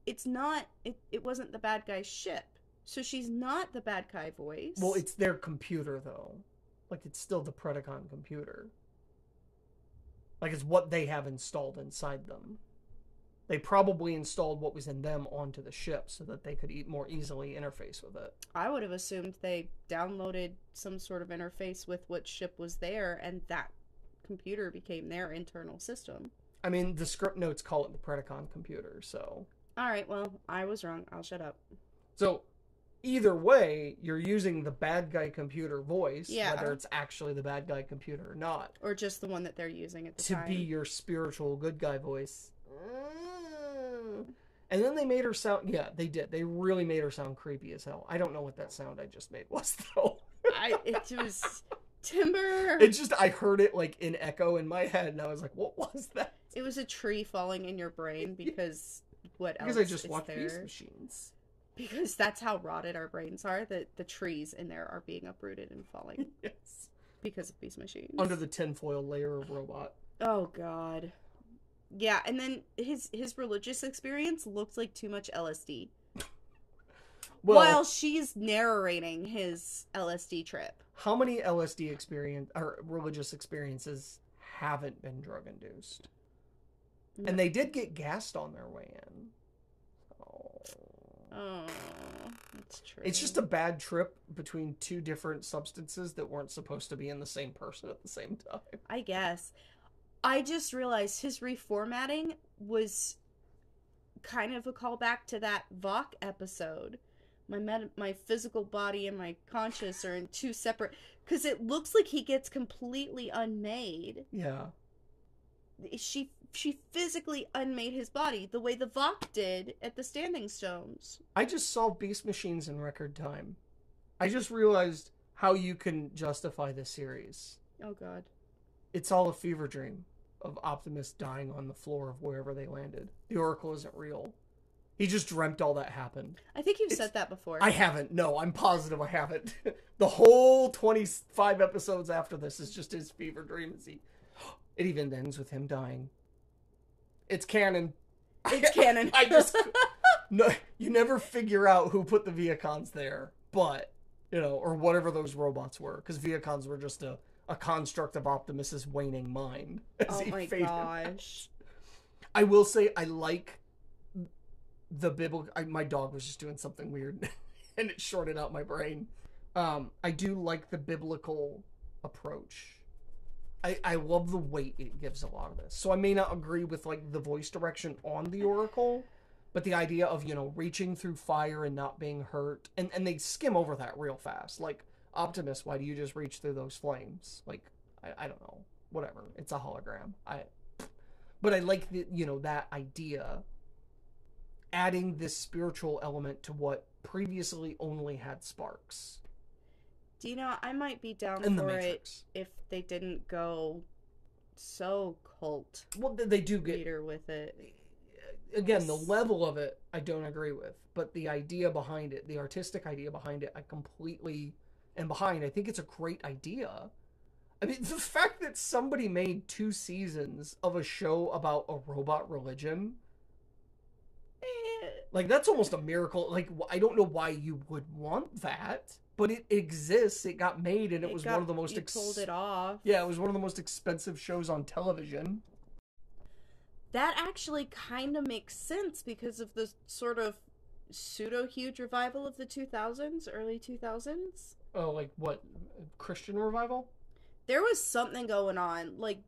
A: it's not, it wasn't the bad guy's ship. So she's not the bad guy voice.
B: Well, it's their computer, though. Like, it's still the Predacon computer. Like, it's what they have installed inside them. They probably installed what was in them onto the ship so that they could more easily interface with it.
A: I would have assumed they downloaded some sort of interface with what ship was there, and that computer became their internal system.
B: I mean, the script notes call it the Predacon computer, so...
A: Alright, well, I was wrong. I'll shut up.
B: So, either way, you're using the bad guy computer voice,
A: yeah,
B: whether it's actually the bad guy computer or not.
A: Or just the one that they're using at the time.
B: To be your spiritual good guy voice. And then they made her sound... Yeah, they did. They really made her sound creepy as hell. I don't know what that sound I just made was, though.
A: It was... Timber!
B: It just... I heard it, like, in echo in my head, and I was like, what was that?
A: It was a tree falling in your brain because... What else?
B: Because I just watched
A: there?
B: Beast Machines.
A: Because that's how rotted our brains are, that the trees in there are being uprooted and falling.
B: Yes.
A: Because of Beast Machines.
B: Under the tinfoil layer of robot.
A: Oh, God. Yeah, and then his religious experience looked like too much LSD.
B: Well,
A: while she's narrating his LSD trip.
B: How many LSD experience or religious experiences haven't been drug induced? No. And they did get gassed on their way in.
A: Oh, that's true.
B: It's just a bad trip between two different substances that weren't supposed to be in the same person at the same time.
A: I guess. I just realized his reformatting was kind of a callback to that Vok episode. My physical body and my conscious are in two separate... Because it looks like he gets completely unmade.
B: Yeah.
A: She physically unmade his body the way the Vok did at the Standing Stones.
B: I just solved Beast Machines in record time. I just realized how you can justify this series.
A: Oh, God.
B: It's all a fever dream of Optimus dying on the floor of wherever they landed. The Oracle isn't real. He just dreamt all that happened.
A: I think you've said that before.
B: I haven't. No, I'm positive I haven't. The whole 25 episodes after this is just his fever dream. It even ends with him dying. It's canon.
A: It's canon.
B: No, you never figure out who put the Viacons there, but, or whatever those robots were, because Viacons were just a construct of Optimus's waning mind.
A: Oh my gosh.
B: I will say I like the biblical... my dog was just doing something weird, and it shorted out my brain. I do like the biblical approach. I love the weight it gives a lot of this. So I may not agree with, like, the voice direction on the Oracle, But the idea of, reaching through fire and not being hurt, and they skim over that real fast. Like, Optimus, why do you just reach through those flames? Like, I don't know. Whatever. It's a hologram. But I like that idea, adding this spiritual element to what previously only had sparks.
A: Do you know, I might be down
B: In the
A: for
B: Matrix.
A: it if they didn't go so cult.
B: Well, they do get
A: leader with it.
B: Again, the level of it, I don't agree with, but the idea behind it, the artistic idea behind it, I completely am behind. I think it's a great idea. I mean, the fact that somebody made 2 seasons of a show about a robot religion, like, that's almost a miracle. Like, I don't know why you would want that, but it exists. It got made, and it was one of the most...
A: You pulled it off.
B: Yeah, it was one of the most expensive shows on television.
A: That actually kind of makes sense because of the sort of pseudo-huge revival of the 2000s, early 2000s.
B: Oh, like what? Christian revival?
A: There was something going on, like,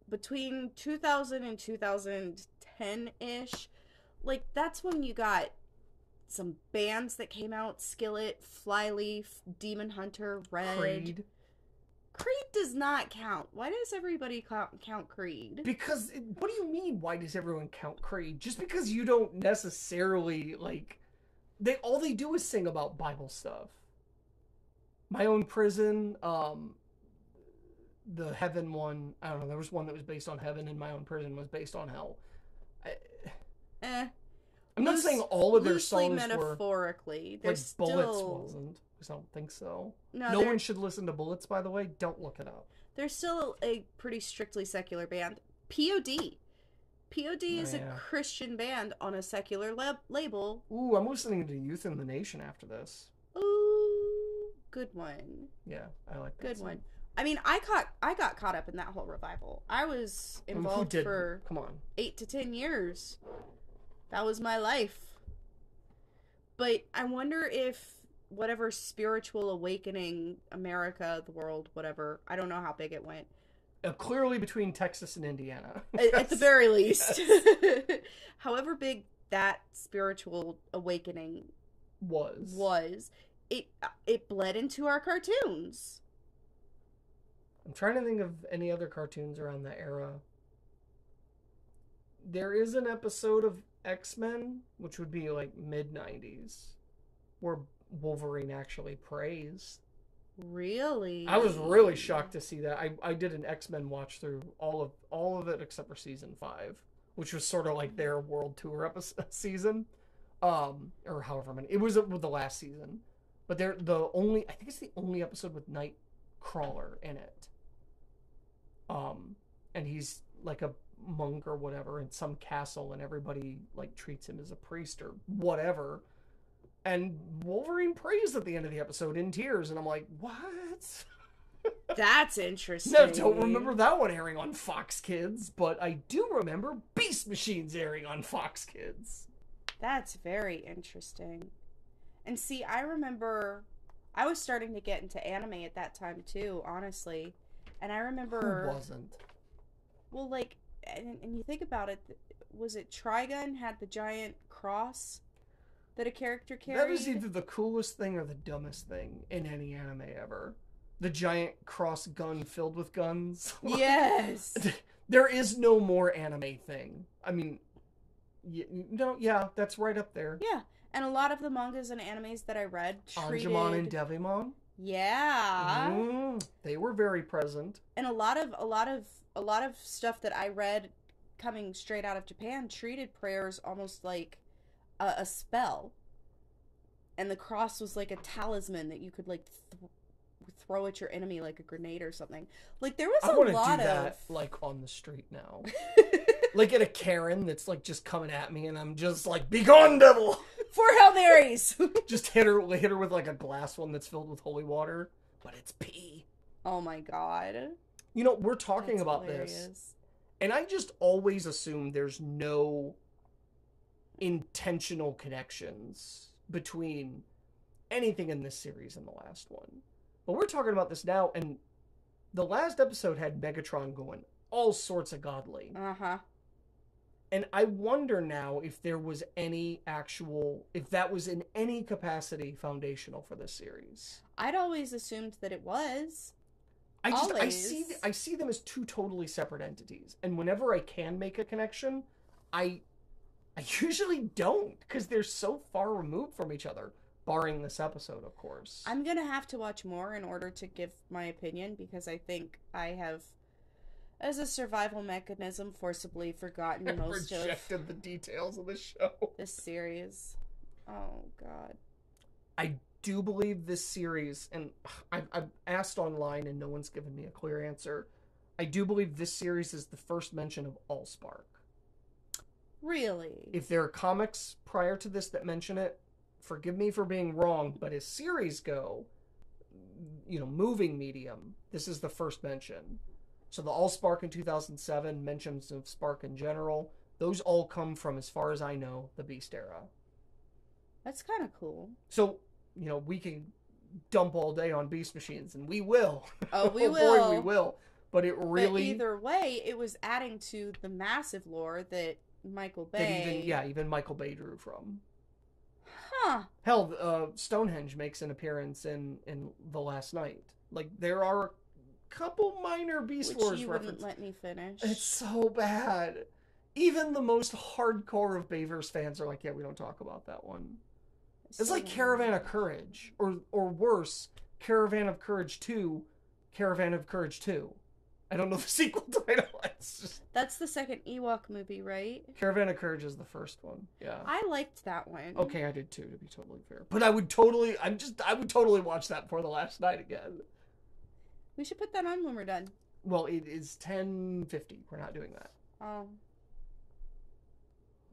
A: between 2000 and 2010-ish. Like, that's when you got some bands that came out. Skillet, Flyleaf, Demon Hunter, Red.
B: Creed.
A: Creed does not count. Why does everybody count Creed?
B: Because, what do you mean, why does everyone count Creed? Just because you don't necessarily, like... All they do is sing about Bible stuff. My Own Prison, the Heaven one, I don't know, there was one that was based on heaven, and My Own Prison was based on hell. I'm not saying all of their songs
A: metaphorically.
B: were... Like, Bullets wasn't. I don't think so. No one should listen to Bullets, by the way. Don't look it up.
A: They're still a pretty strictly secular band. POD. POD is a Christian band on a secular label.
B: Ooh, I'm listening to Youth in the Nation after this.
A: Ooh, good one.
B: Yeah, I like that.
A: Good one. I mean, I got caught up in that whole revival. I was involved for 8 to 10 years. That was my life. But I wonder if whatever spiritual awakening, America, the world, whatever, I don't know how big it went.
B: Clearly between Texas and Indiana.
A: At the very least. However big that spiritual awakening was, it bled into our cartoons.
B: I'm trying to think of any other cartoons around that era. There is an episode of X-Men, which would be like mid-90s, where Wolverine actually prays.
A: Really?
B: I was really shocked to see that. I did an X-Men watch through all of it except for season 5, which was sort of like their world tour season, or however many. It was the last season, but I think it's the only episode with Nightcrawler in it. And he's like a monk or whatever in some castle, and everybody like treats him as a priest or whatever. And Wolverine prays at the end of the episode in tears, and I'm like, what?
A: That's interesting.
B: No, don't remember that one airing on Fox Kids, but I do remember Beast Machines airing on Fox Kids.
A: That's very interesting. And see, I remember I was starting to get into anime at that time too, honestly. And I remember...
B: Who wasn't?
A: Well, like, and you think about it, was it Trigun had the giant cross that a character carried?
B: That was either the coolest thing or the dumbest thing in any anime ever. The giant cross gun filled with guns.
A: Yes!
B: There is no more anime thing. I mean, that's right up there.
A: Yeah, and a lot of the mangas and animes that I read treated...
B: Angemon and Devimon?
A: Yeah.
B: They were very present.
A: And a lot of stuff that I read coming straight out of Japan treated prayers almost like a spell. And the cross was like a talisman that you could like throw at your enemy like a grenade or something. Like there was a lot of... I want to do that
B: like on the street now. Like at a Karen that's like just coming at me and I'm just like, be gone, devil!
A: 4 Hail Marys!
B: Just hit her with like a glass one that's filled with holy water, but it's pee.
A: Oh my god.
B: You know, we're talking about
A: hilarious.
B: This, and I just always assume there's no intentional connections between anything in this series and the last one. But we're talking about this now, and the last episode had Megatron going all sorts of godly.
A: Uh-huh.
B: And I wonder now if there was any actual, if that was in any capacity foundational for this series.
A: I'd always assumed that it was.
B: I see them as two totally separate entities. And whenever I can make a connection, I usually don't, because they're so far removed from each other, barring this episode, of course.
A: I'm going to have to watch more in order to give my opinion, because I think I have, as a survival mechanism, forcibly forgotten most
B: rejected the details of the show.
A: This series. Oh, God.
B: I do believe this series, and I've asked online and no one's given me a clear answer. I do believe this series is the first mention of Allspark.
A: Really?
B: If there are comics prior to this that mention it, forgive me for being wrong, but as series go, moving medium, this is the first mention. So the Allspark in 2007, mentions of Spark in general, those all come from, as far as I know, the Beast era.
A: That's kind of cool.
B: So, we can dump all day on Beast machines, and we will.
A: Oh, we will.
B: Boy, we will. But it really...
A: But either way, it was adding to the massive lore that Michael Bay...
B: even Michael Bay drew from.
A: Huh.
B: Hell, Stonehenge makes an appearance in The Last Night. Like, there are couple minor Beast Wars
A: you
B: references.
A: Wouldn't let me finish.
B: It's so bad. Even the most hardcore of Bayverse fans are like, yeah, we don't talk about that one. It's like Caravan of Courage, or worse, Caravan of Courage 2, Caravan of Courage 2. I don't know the sequel title. It's just...
A: That's the second Ewok movie, right?
B: Caravan of Courage is the first one. Yeah.
A: I liked that one.
B: Okay, I did too, to be totally fair. But I would totally watch that for The Last Night again.
A: We should put that on when we're done.
B: Well, it is 10:50. We're not doing that.
A: Oh.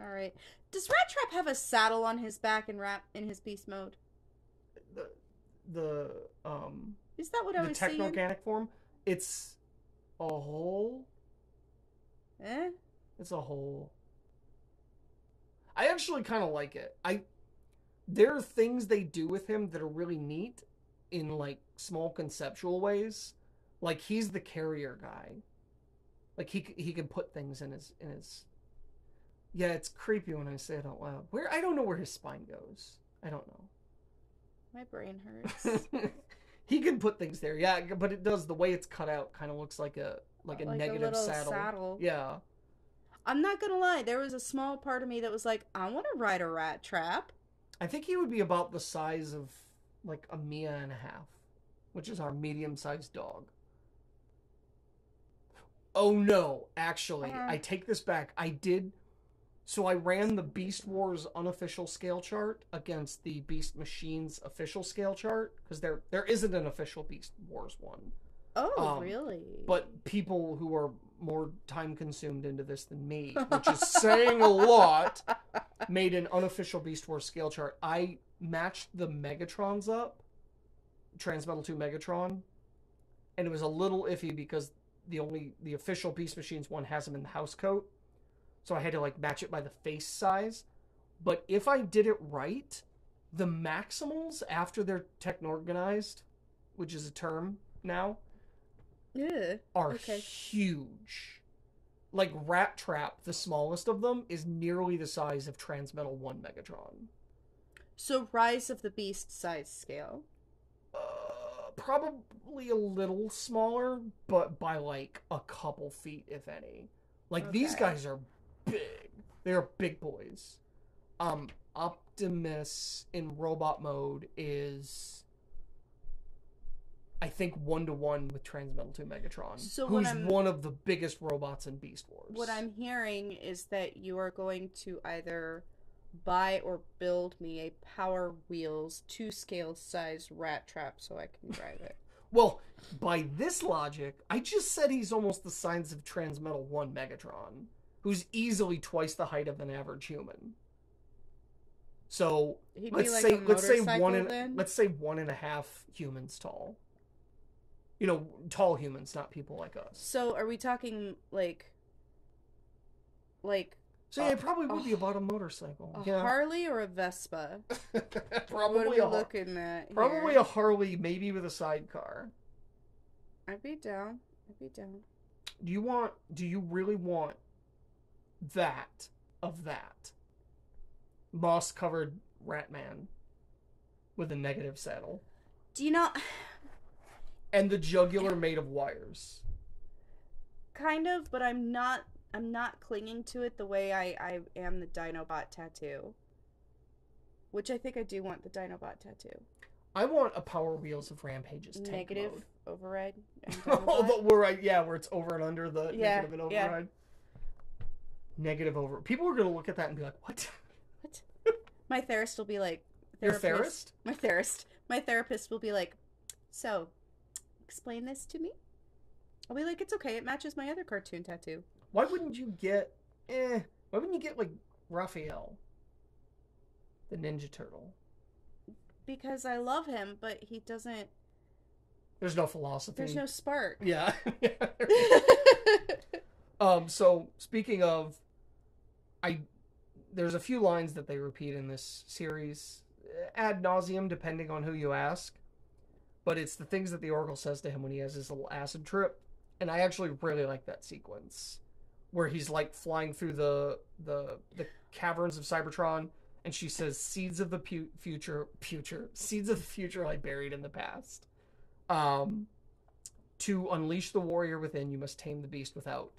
A: All right. Does Rat Trap have a saddle on his back in his beast mode? Is that what I was saying?
B: The techno-organic form? It's a hole. It's a hole. I actually kind of like it. There are things they do with him that are really neat in, like, small conceptual ways. Like, he's the carrier guy. Like, he can put things in his... Yeah, it's creepy when I say it out loud. I don't know where his spine goes. I don't know.
A: My brain hurts.
B: He can put things there, yeah, but it does. The way it's cut out kind of looks like a negative saddle. Yeah.
A: I'm not gonna lie. There was a small part of me that was like, I want to ride a Rat Trap.
B: I think he would be about the size of like a Mia and a half, which is our medium-sized dog. Oh no, actually, I take this back. So I ran the Beast Wars unofficial scale chart against the Beast Machines official scale chart, because there isn't an official Beast Wars one.
A: Oh, really?
B: But people who are more time consumed into this than me, which is saying a lot, made an unofficial Beast Wars scale chart. I matched the Megatrons up, Transmetal 2 Megatron, and it was a little iffy because the official Beast Machines one has him in the house coat. So I had to, like, match it by the face size. But if I did it right, the Maximals, after they're techno-organized, which is a term now, are huge. Like, Rat Trap, the smallest of them, is nearly the size of Transmetal 1 Megatron.
A: So Rise of the Beast size scale?
B: Probably a little smaller, but by, like, a couple feet, if any. Like, these guys are big. They're big boys. Optimus in robot mode is, I think, 1-to-1 with Transmetal 2 Megatron, who's one of the biggest robots in Beast Wars.
A: What I'm hearing is that you are going to either buy or build me a Power Wheels 2-scale size Rat Trap so I can drive it.
B: Well, by this logic, I just said he's almost the size of Transmetal 1 Megatron, who's easily twice the height of an average human. So let's say 1.5 humans tall. You know, tall humans, not people like us.
A: So are we talking like?
B: So yeah, it probably would be about a motorcycle.
A: A Harley or a Vespa?
B: Probably
A: what are we looking at here?
B: Probably a Harley, maybe with a sidecar.
A: I'd be down.
B: Do you really want that of that. Moss-covered rat man with a negative saddle.
A: Do you know...
B: And the jugular made of wires.
A: Kind of, but I'm not clinging to it the way I am the Dinobot tattoo. Which I think I do want the Dinobot tattoo.
B: I want a Power Wheels of Rampage's tank
A: negative
B: mode.
A: Override.
B: where it's over and under the negative and override.
A: Yeah.
B: Negative over. People are gonna look at that and be like, "What?"
A: What? My therapist will be like,
B: Your therapist?
A: My therapist will be like, so, explain this to me? I'll be like, it's okay. It matches my other cartoon tattoo.
B: Why wouldn't you get? Why wouldn't you get like Raphael, the Ninja Turtle?
A: Because I love him, but he doesn't...
B: There's no philosophy.
A: There's no spark.
B: Yeah. So, speaking of... There's a few lines that they repeat in this series, ad nauseum, depending on who you ask. But it's the things that the Oracle says to him when he has his little acid trip. And I actually really like that sequence. Where he's, like, flying through the caverns of Cybertron... And she says, seeds of the future lie buried in the past. To unleash the warrior within, you must tame the beast without.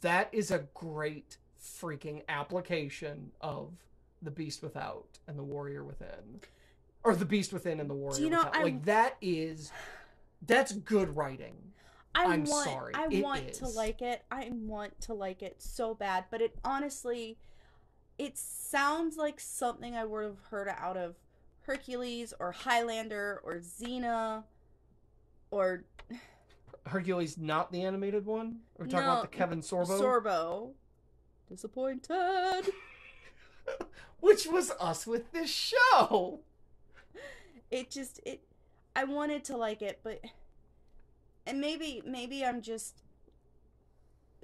B: That is a great freaking application of the beast without and the warrior within. Or the beast within and the warrior without. That's good writing. I'm sorry.
A: I want to like it. I want to like it so bad. But it honestly... It sounds like something I would have heard out of Hercules or Highlander or Xena or...
B: Hercules, not the animated one? We're talking about the Kevin Sorbo?
A: Sorbo. Disappointed.
B: Which was us with this show.
A: I wanted to like it, but... And maybe I'm just...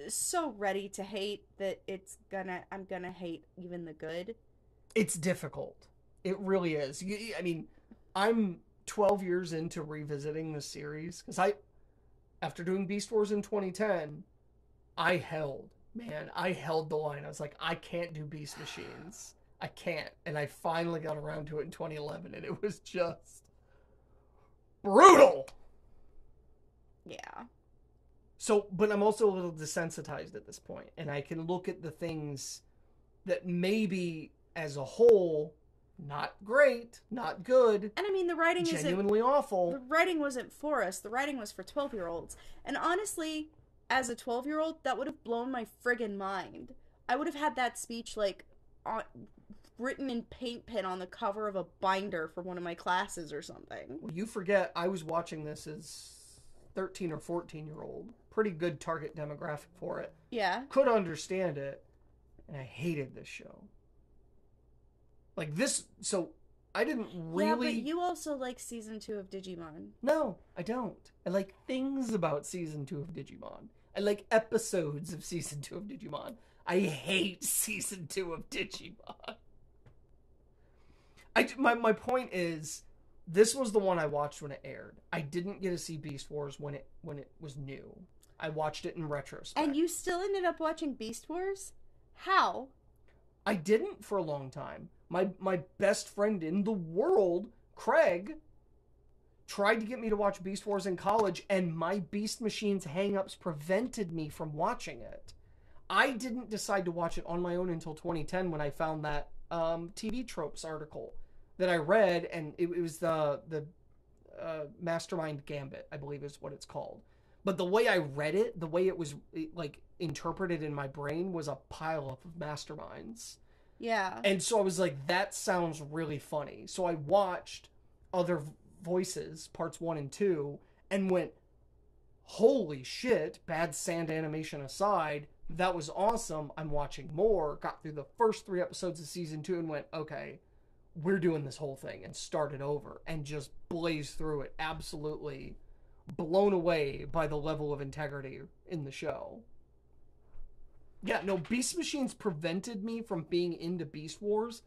A: so ready to hate that I'm gonna hate even the good.
B: It's difficult. It really is. I mean, I'm 12 years into revisiting this series because after doing Beast Wars in 2010, I held the line. I was like, I can't do Beast Machines. I can't. And I finally got around to it in 2011 and it was just brutal.
A: Yeah.
B: So, but I'm also a little desensitized at this point, and I can look at the things that maybe, as a whole, not great, not good.
A: And I mean, the writing
B: genuinely awful.
A: The writing wasn't for us. The writing was for 12-year-olds. And honestly, as a 12-year-old, that would have blown my friggin' mind. I would have had that speech, like, written in paint pen on the cover of a binder for one of my classes or something.
B: Well, you forget, I was watching this as 13 or 14-year-old. Pretty good target demographic for it.
A: Yeah.
B: Could understand it. And I hated this show. Like this, so I didn't really...
A: Yeah, but you also like Season 2 of Digimon.
B: No, I don't. I like things about Season 2 of Digimon. I like episodes of Season 2 of Digimon. I hate Season 2 of Digimon. My point is... This was the one I watched when it aired. I didn't get to see Beast Wars when it was new. I watched it in retrospect.
A: And you still ended up watching Beast Wars? How?
B: I didn't for a long time. My best friend in the world, Craig, tried to get me to watch Beast Wars in college, and my Beast Machines hang-ups prevented me from watching it. I didn't decide to watch it on my own until 2010 when I found that TV Tropes article that I read, and it was the Mastermind Gambit, I believe is what it's called. But the way I read it, the way it was like interpreted in my brain was a pile-up of masterminds.
A: Yeah.
B: And so I was like, that sounds really funny. So I watched Other Voices, parts 1 and 2, and went, holy shit, bad sand animation aside, that was awesome. I'm watching more. Got through the first 3 episodes of season 2 and went, okay, we're doing this whole thing, and started over and just blazed through it, absolutely blown away by the level of integrity in the show. Yeah, no, Beast Machines prevented me from being into Beast Wars,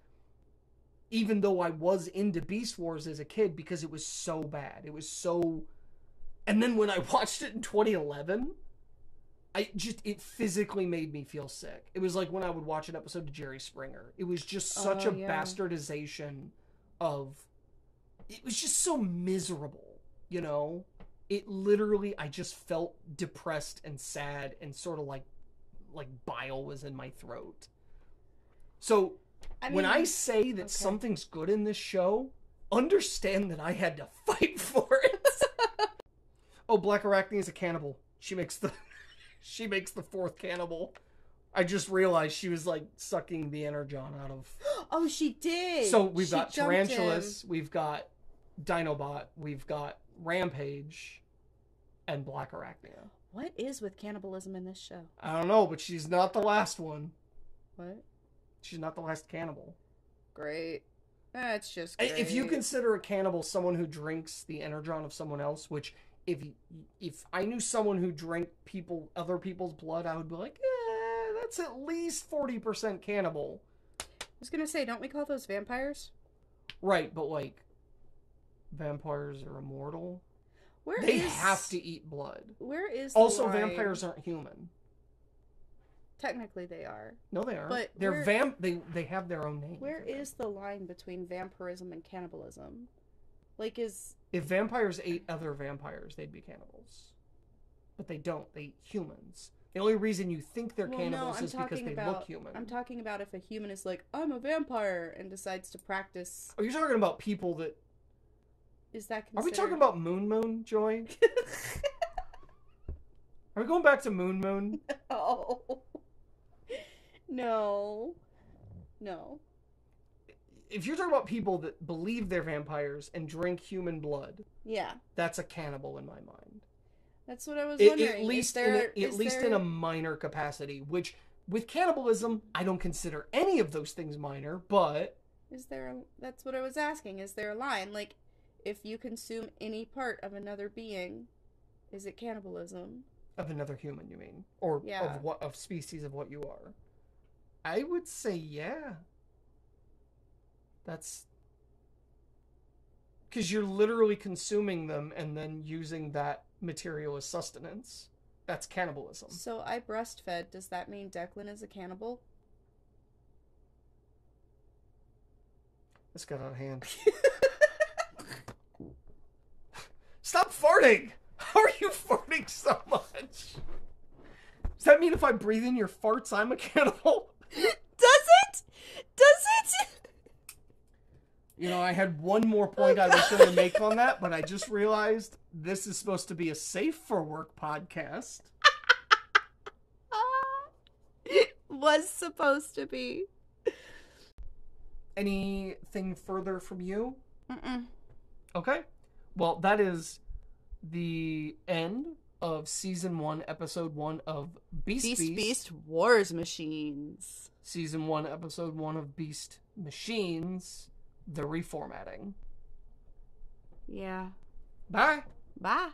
B: even though I was into Beast Wars as a kid, because it was so bad. It was so... And then when I watched it in 2011, it physically made me feel sick. It was like when I would watch an episode of Jerry Springer. It was just such a bastardization of, it was just so miserable, you know? It literally, I just felt depressed and sad and sort of like bile was in my throat. So, when I say that something's good in this show, understand that I had to fight for it. Oh, Black Arachne is a cannibal. She makes the fourth cannibal. I just realized she was like sucking the energon out of.
A: Oh, she did.
B: So we've got Tarantulas, we've got Dinobot, we've got Rampage, and Black Arachnia.
A: What is with cannibalism in this show?
B: I don't know, but she's not the last one.
A: What?
B: She's not the last cannibal.
A: Great. That's just great.
B: If you consider a cannibal someone who drinks the energon of someone else, which if I knew someone who drank other people's blood, I would be like, that's at least 40% cannibal.
A: I was gonna say, don't we call those vampires?
B: Right, but like, vampires are immortal. They have to eat blood.
A: Where is
B: also
A: line?
B: Vampires aren't human.
A: Technically, they are.
B: No, they aren't.
A: But
B: they're They have their own name.
A: Where is the line between vampirism and cannibalism? Like,
B: if vampires ate other vampires, they'd be cannibals. But they don't. They eat humans. The only reason you think they're cannibals is because they look human.
A: I'm talking about if a human is like, I'm a vampire, and decides to practice.
B: Oh, you're talking about people that.
A: Is that considered...
B: Are we talking about Moon, Joy? Are we going back to Moon?
A: No. No.
B: If you're talking about people that believe they're vampires and drink human blood,
A: yeah,
B: that's a cannibal in my mind.
A: That's what I was wondering.
B: At least in a minor capacity, which with cannibalism, I don't consider any of those things minor, but
A: that's what I was asking. Is there a line? Like, if you consume any part of another being, is it cannibalism?
B: Of another human, you mean? Or of species of what you are? I would say yeah. That's because you're literally consuming them and then using that material as sustenance. That's cannibalism.
A: So I breastfed. Does that mean Declan is a cannibal?
B: This got out of hand. Stop farting! How are you farting so much? Does that mean if I breathe in your farts, I'm a cannibal?
A: Does it? Does it?
B: You know, I had one more point I was going to make on that, but I just realized this is supposed to be a safe for work podcast.
A: Was supposed to be.
B: Anything further from you?
A: Mm-mm.
B: Okay. Well, that is the end of Season 1, Episode 1 of Beast
A: Wars Machines.
B: Season 1, Episode 1 of Beast Machines, the Reformatting.
A: Yeah.
B: Bye.
A: Bye.